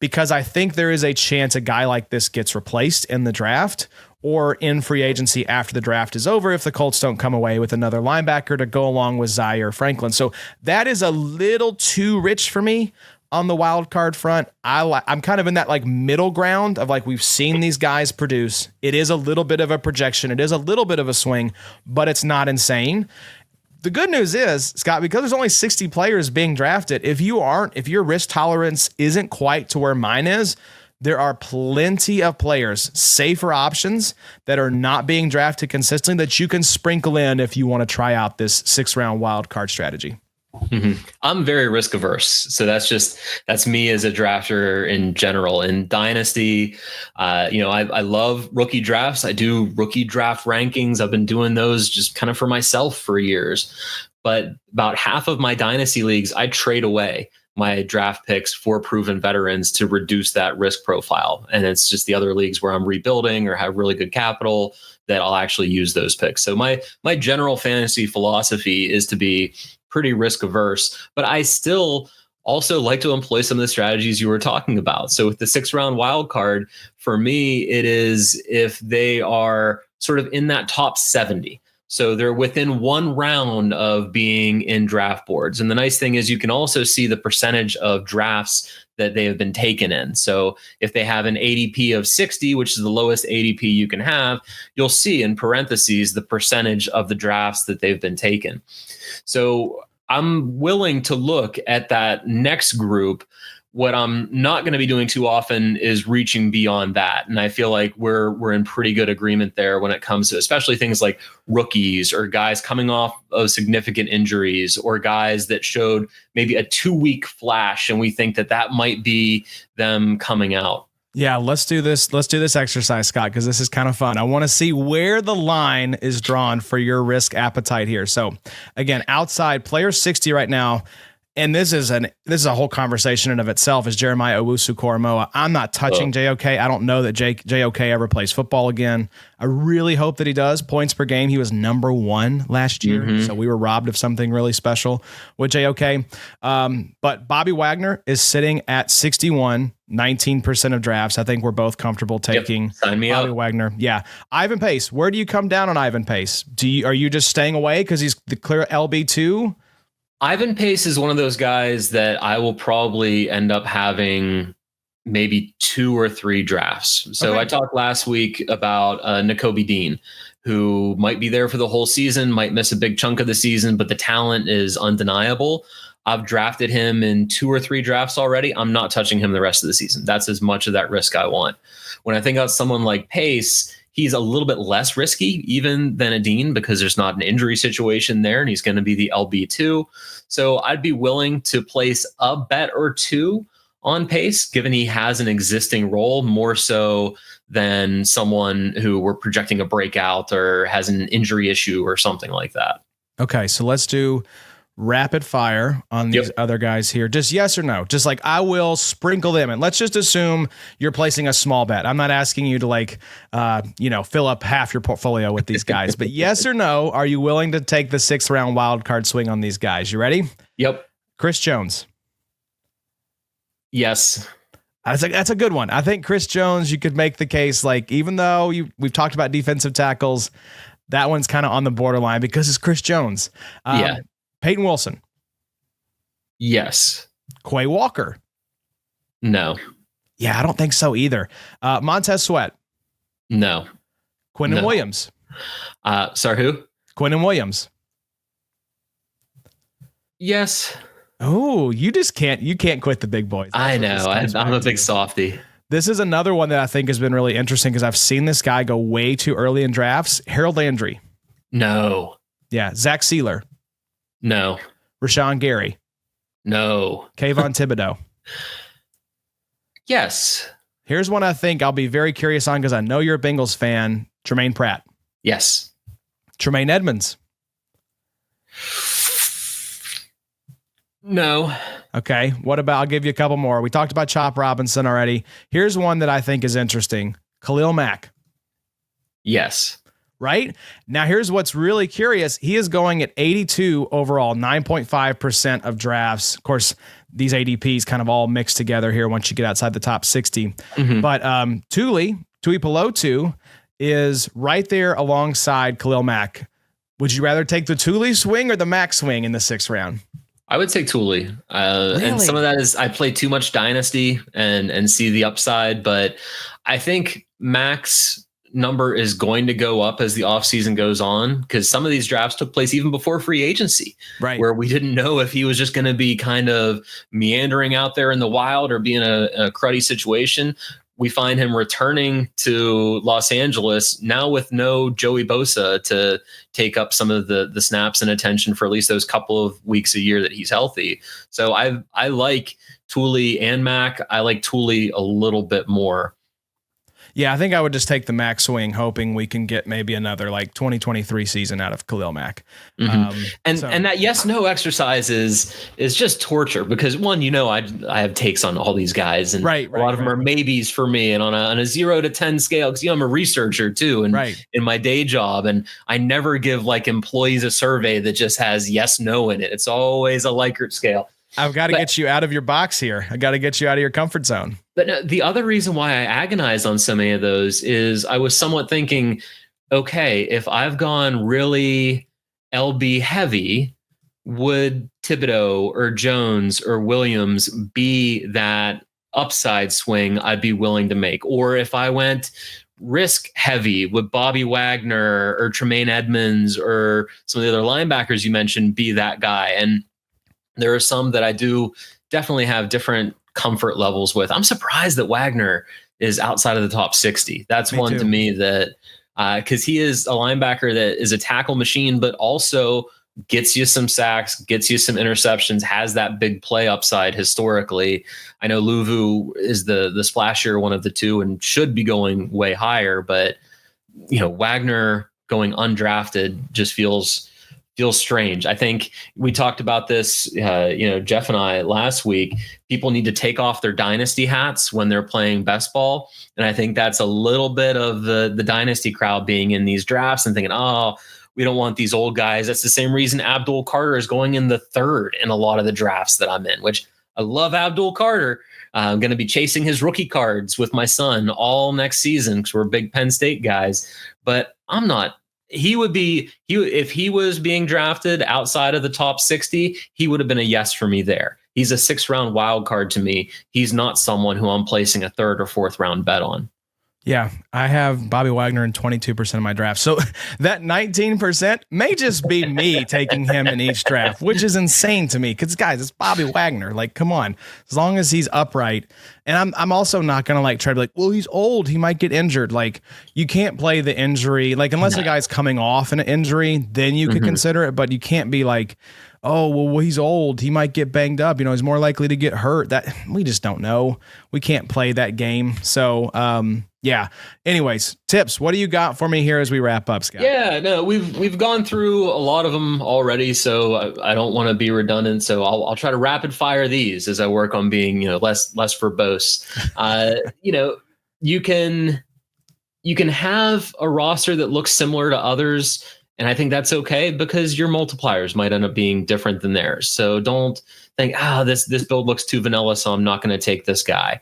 because I think there is a chance a guy like this gets replaced in the draft or in free agency after the draft is over if the Colts don't come away with another linebacker to go along with Zaire Franklin. So that is a little too rich for me on the wild card front. I'm kind of in that like middle ground of like we've seen these guys produce. It is a little bit of a projection. It is a little bit of a swing, but it's not insane. The good news is, Scott, because there's only 60 players being drafted, if your risk tolerance isn't quite to where mine is, there are plenty of players, safer options that are not being drafted consistently that you can sprinkle in if you want to try out this 6th round wild card strategy. I'm very risk averse. So that's me as a drafter in general. In Dynasty, I love rookie drafts. I do rookie draft rankings. I've been doing those just kind of for myself for years. But about half of my Dynasty leagues, I trade away my draft picks for proven veterans to reduce that risk profile. And it's just the other leagues where I'm rebuilding or have really good capital that I'll actually use those picks. So my general fantasy philosophy is to be pretty risk averse, but I still also like to employ some of the strategies you were talking about. So with the 6th round wild card, for me, it is if they are sort of in that top 70. So they're within 1 round of being in draft boards. And the nice thing is you can also see the percentage of drafts that they have been taken in. So if they have an ADP of 60, which is the lowest ADP you can have, you'll see in parentheses the percentage of the drafts that they've been taken. So I'm willing to look at that next group. What I'm not going to be doing too often is reaching beyond that. And I feel like we're in pretty good agreement there when it comes to especially things like rookies or guys coming off of significant injuries or guys that showed maybe a 2-week flash. And we think that might be them coming out. Yeah, let's do this. Let's do this exercise, Scott, because this is kind of fun. I want to see where the line is drawn for your risk appetite here. So again, outside player 60 right now, And this is a whole conversation in of itself, is Jeremiah Owusu-Koramoah. I'm not touching JOK. I don't know that JOK ever plays football again. I really hope that he does. Points per game, he was number 1 last year. So we were robbed of something really special with JOK. But Bobby Wagner is sitting at 61, 19% of drafts. I think we're both comfortable taking Sign me Bobby up. Wagner. Yeah. Ivan Pace, where do you come down on Ivan Pace? Are you just staying away because he's the clear LB2? Ivan Pace is one of those guys that I will probably end up having maybe 2 or 3 drafts. So I talked last week about Nakobe Dean, who might be there for the whole season, might miss a big chunk of the season, but the talent is undeniable. I've drafted him in 2 or 3 drafts already. I'm not touching him the rest of the season. That's as much of that risk I want. When I think about someone like Pace, he's a little bit less risky even than a Dean because there's not an injury situation there, and he's going to be the LB2. So I'd be willing to place a bet or 2 on Pace, given he has an existing role, more so than someone who we're projecting a breakout or has an injury issue or something like that. Okay, so let's do rapid fire on these other guys here. Just yes or no. Just like I will sprinkle them in. Let's just assume you're placing a small bet. I'm not asking you to fill up half your portfolio with these guys, but yes or no, are you willing to take the 6th round wild card swing on these guys? You ready? Yep. Chris Jones. Yes. That's a good one. I think Chris Jones, you could make the case, like, even though we've talked about defensive tackles, that one's kind of on the borderline because it's Chris Jones. Peyton Wilson. Yes. Quay Walker. No. Yeah, I don't think so either. Montez Sweat. No. Quinnen Williams. Sorry, who? Quinnen Williams. Yes. Oh, you can't quit the big boys. I know. I'm a big softie. This is another one that I think has been really interesting because I've seen this guy go way too early in drafts. Harold Landry. No. Yeah. Zach Sealer. No. Rashawn Gary. No. Kayvon Thibodeau. Yes. Here's one I think I'll be very curious on because I know you're a Bengals fan. Tremaine Pratt. Yes. Tremaine Edmonds. No. Okay. What about, I'll give you a couple more. We talked about Chop Robinson already. Here's one that I think is interesting. Khalil Mack. Yes. Right? Now, here's what's really curious. He is going at 82 overall, 9.5% of drafts. Of course, these ADPs kind of all mixed together here once you get outside the top 60. But Tui Pelotu is right there alongside Khalil Mack. Would you rather take the Tuli swing or the Mack swing in the 6th round? I would take Thule. Really? And some of that is I play too much Dynasty and see the upside, but I think Max number is going to go up as the offseason goes on because some of these drafts took place even before free agency, right? Where we didn't know if he was just going to be kind of meandering out there in the wild or be in a cruddy situation. We find him returning to Los Angeles now with no Joey Bosa to take up some of the snaps and attention for at least those couple of weeks a year that he's healthy. So I like Thule and Mac. I like Thule a little bit more. Yeah, I think I would just take the Mac swing, hoping we can get maybe another 2023 season out of Khalil Mack. And that yes/no exercise is just torture because one, I have takes on all these guys, and a lot of them are maybes for me, and on a 0 to 10 scale, because I'm a researcher too, and in my day job, and I never give employees a survey that just has yes/no in it. It's always a Likert scale. I've got to get you out of your box here. I got to get you out of your comfort zone. But no, the other reason why I agonized on so many of those is I was somewhat thinking, okay, if I've gone really LB heavy, would Thibodeau or Jones or Williams be that upside swing I'd be willing to make? Or if I went risk heavy, would Bobby Wagner or Tremaine Edmonds or some of the other linebackers you mentioned be that guy? And there are some that I do definitely have different comfort levels with. I'm surprised that Wagner is outside of the top 60. That's one to me that, because he is a linebacker that is a tackle machine, but also gets you some sacks, gets you some interceptions, has that big play upside historically. I know Luvu is the splashier one of the two and should be going way higher, but Wagner going undrafted just feels feels strange. I think we talked about this, Jeff and I last week. People need to take off their dynasty hats when they're playing best ball. And I think that's a little bit of the dynasty crowd being in these drafts and thinking, oh, we don't want these old guys. That's the same reason Abdul Carter is going in the third in a lot of the drafts that I'm in, which I love Abdul Carter. I'm going to be chasing his rookie cards with my son all next season because we're big Penn State guys. But I'm not. If he was being drafted outside of the top 60, he would have been a yes for me there. He's a 6th-round wild card to me. He's not someone who I'm placing a 3rd or 4th round bet on. Yeah, I have Bobby Wagner in 22% of my draft. So that 19% may just be me taking him in each draft, which is insane to me because, guys, it's Bobby Wagner. Like, come on. As long as he's upright. And I'm also not going to like try to be like, well, he's old. He might get injured. Like, you can't play the injury. Like, unless a guy's coming off an injury, then you could consider it. But you can't be like, oh, well, he's old. He might get banged up. He's more likely to get hurt. That we just don't know. We can't play that game. So, yeah. Anyways, tips. What do you got for me here as we wrap up, Scott? Yeah, no, we've gone through a lot of them already, so I don't want to be redundant. So I'll try to rapid fire these as I work on being less verbose. You can have a roster that looks similar to others, and I think that's okay because your multipliers might end up being different than theirs. So don't think this build looks too vanilla, so I'm not going to take this guy.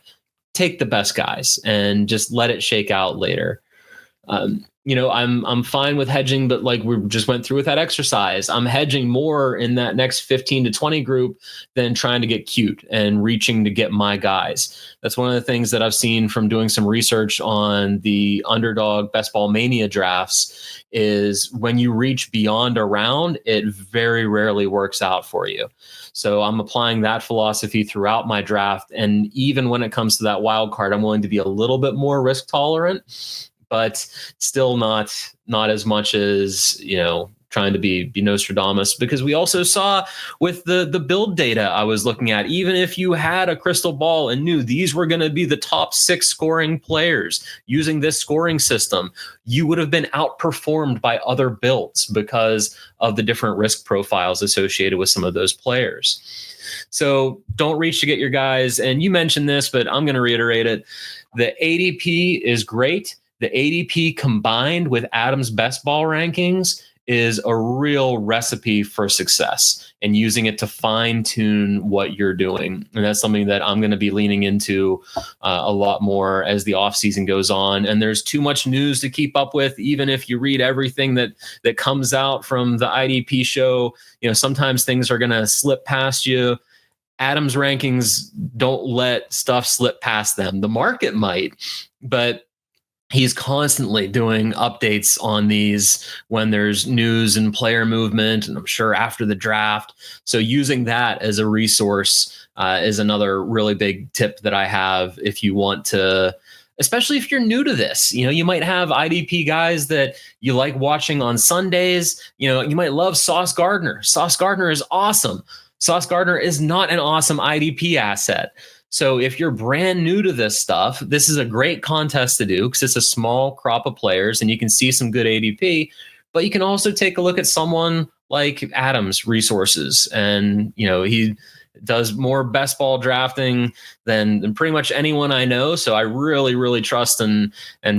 Take the best guys and just let it shake out later. I'm fine with hedging, but like we just went through with that exercise, I'm hedging more in that next 15 to 20 group than trying to get cute and reaching to get my guys. That's one of the things that I've seen from doing some research on the Underdog Best Ball Mania drafts is when you reach beyond a round, it very rarely works out for you. So I'm applying that philosophy throughout my draft. And even when it comes to that wild card, I'm willing to be a little bit more risk tolerant, but still not as much as, trying to be Nostradamus, because we also saw with the build data I was looking at, even if you had a crystal ball and knew these were going to be the top 6 scoring players using this scoring system, you would have been outperformed by other builds because of the different risk profiles associated with some of those players. So don't reach to get your guys. And you mentioned this, but I'm going to reiterate it. The ADP is great. The ADP combined with Adam's best ball rankings is a real recipe for success and using it to fine tune what you're doing. And that's something that I'm going to be leaning into a lot more as the off season goes on. And there's too much news to keep up with. Even if you read everything that comes out from the IDP show, sometimes things are going to slip past you. Adam's rankings don't let stuff slip past them. The market might, but he's constantly doing updates on these when there's news and player movement, and I'm sure after the draft. So using that as a resource is another really big tip that I have if you want to, especially if you're new to this. You might have IDP guys that you like watching on Sundays. You might love Sauce Gardner. Sauce Gardner is awesome. Sauce Gardner is not an awesome IDP asset. So if you're brand new to this stuff, this is a great contest to do because it's a small crop of players and you can see some good ADP, but you can also take a look at someone like Adam's resources. And, he does more best ball drafting than pretty much anyone I know. So I really, really trust and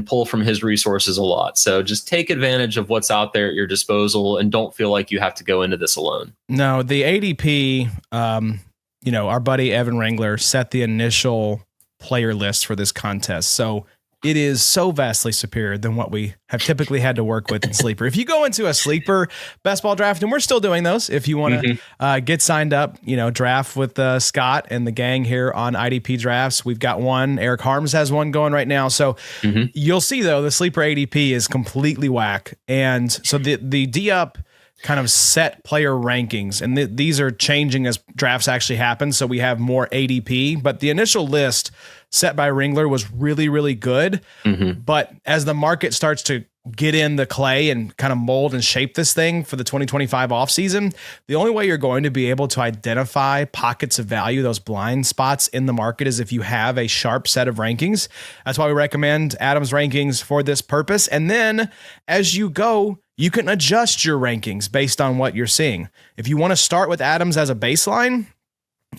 pull from his resources a lot. So just take advantage of what's out there at your disposal and don't feel like you have to go into this alone. No, the ADP, our buddy Evan Wrangler set the initial player list for this contest. So it is so vastly superior than what we have typically had to work with in Sleeper. If you go into a Sleeper best ball draft, and we're still doing those, if you want to get signed up, draft with Scott and the gang here on IDP Drafts. We've got one. Eric Harms has one going right now. So you'll see, though, the Sleeper ADP is completely whack. And so the D-Up kind of set player rankings, and these are changing as drafts actually happen. So we have more ADP, but the initial list set by Ringler was really, really good. But as the market starts to get in the clay and kind of mold and shape this thing for the 2025 offseason, the only way you're going to be able to identify pockets of value, those blind spots in the market, is if you have a sharp set of rankings. That's why we recommend Adam's rankings for this purpose. And then as you go, you can adjust your rankings based on what you're seeing. If you want to start with Adams as a baseline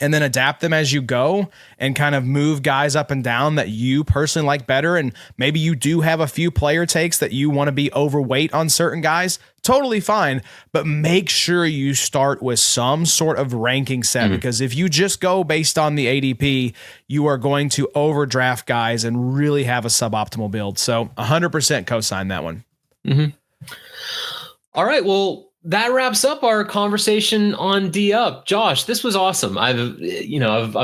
and then adapt them as you go and kind of move guys up and down that you personally like better, and maybe you do have a few player takes that you want to be overweight on certain guys, totally fine, but make sure you start with some sort of ranking set, because if you just go based on the ADP, you are going to overdraft guys and really have a suboptimal build. So 100% co-sign that one. All right, well, that wraps up our conversation on D Up. Josh, this was awesome. I've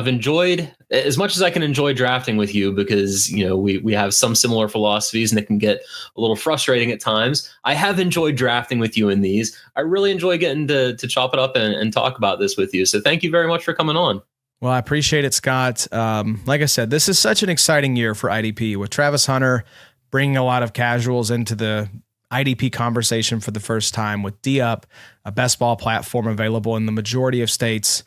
enjoyed as much as I can enjoy drafting with you, because we have some similar philosophies and it can get a little frustrating at times. I have enjoyed drafting with you in these. I really enjoy getting to chop it up and talk about this with you. So thank you very much for coming on. Well, I appreciate it, Scott. Like I said, this is such an exciting year for IDP with Travis Hunter bringing a lot of casuals into the IDP conversation for the first time, with D-Up, a best ball platform available in the majority of states,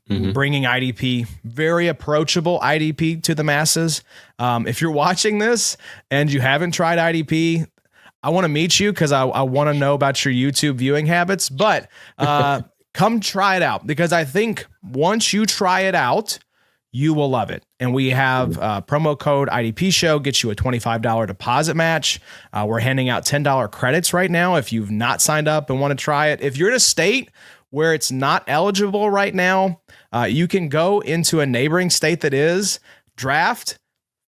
bringing IDP, very approachable IDP to the masses. If you're watching this and you haven't tried IDP, I want to meet you because I want to know about your YouTube viewing habits, but come try it out, because I think once you try it out, you will love it. And we have promo code IDP Show, gets you a $25 deposit match. We're handing out $10 credits right now if you've not signed up and want to try it. If you're in a state where it's not eligible right now, you can go into a neighboring state that is, draft,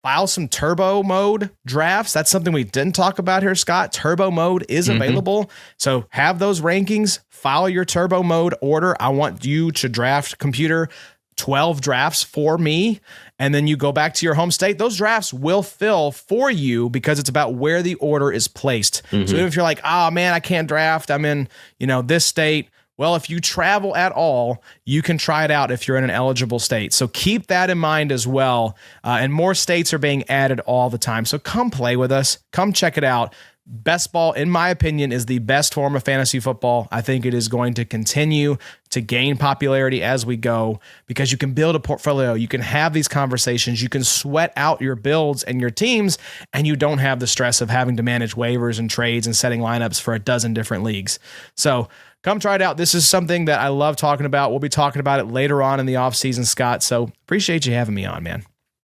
file some turbo mode drafts. That's something we didn't talk about here, Scott. Turbo mode is available. So have those rankings, file your turbo mode order. I want you to draft, computer, 12 drafts for me, and then you go back to your home state. Those drafts will fill for you because it's about where the order is placed. So even if you're like, oh man, I can't draft, I'm in, this state. Well, if you travel at all, you can try it out if you're in an eligible state. So keep that in mind as well. And more states are being added all the time. So come play with us. Come check it out. Best ball, in my opinion, is the best form of fantasy football. I think it is going to continue to gain popularity as we go, because you can build a portfolio, you can have these conversations, you can sweat out your builds and your teams, and you don't have the stress of having to manage waivers and trades and setting lineups for a dozen different leagues. So come try it out. This is something that I love talking about. We'll be talking about it later on in the offseason, Scott. So appreciate you having me on, man.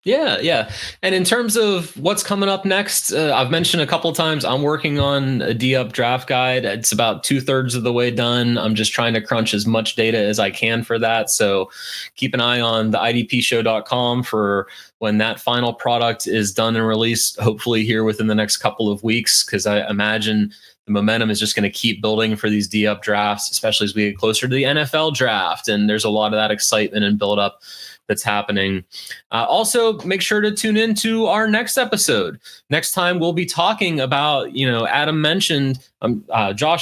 Yeah. And in terms of what's coming up next, I've mentioned a couple of times, I'm working on a D-Up draft guide. It's about 2/3 of the way done. I'm just trying to crunch as much data as I can for that. So keep an eye on the idpshow.com for when that final product is done and released, hopefully here within the next couple of weeks, because I imagine the momentum is just going to keep building for these D-Up drafts, especially as we get closer to the NFL draft. And there's a lot of that excitement and build up that's happening. Also, make sure to tune in to our next episode. Next time, we'll be talking about, Josh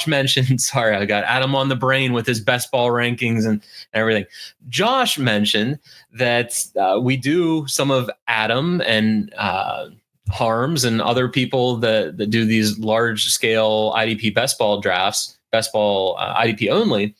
mentioned, sorry, I got Adam on the brain with his best ball rankings and everything. Josh mentioned that we do some of Adam and Harms and other people that do these large scale IDP best ball drafts, best ball IDP only.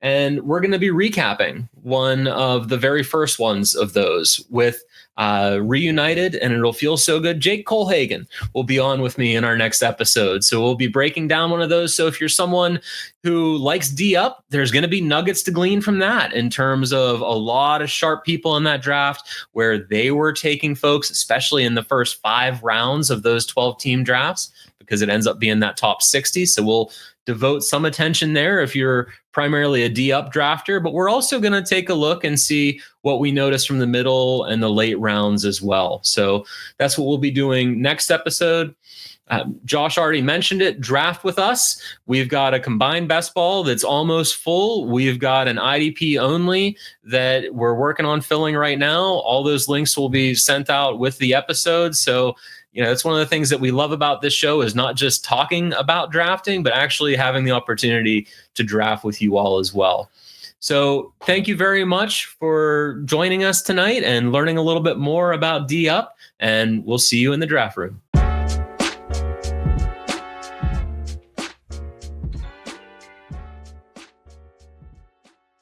And we're going to be recapping one of the very first ones of those with Reunited, and it'll feel so good. Jake Colhagen will be on with me in our next episode. So we'll be breaking down one of those. So if you're someone who likes D-Up, there's going to be nuggets to glean from that in terms of a lot of sharp people in that draft where they were taking folks, especially in the first 5 rounds of those 12-team drafts, because it ends up being that top 60. So we'll devote some attention there if you're primarily a D-Up drafter, but we're also going to take a look and see what we notice from the middle and the late rounds as well. So that's what we'll be doing next episode. Josh already mentioned it. Draft with us. We've got a combined best ball that's almost full. We've got an IDP only that we're working on filling right now. All those links will be sent out with the episode. So that's one of the things that we love about this show, is not just talking about drafting, but actually having the opportunity to draft with you all as well. So thank you very much for joining us tonight and learning a little bit more about D-Up, and we'll see you in the draft room.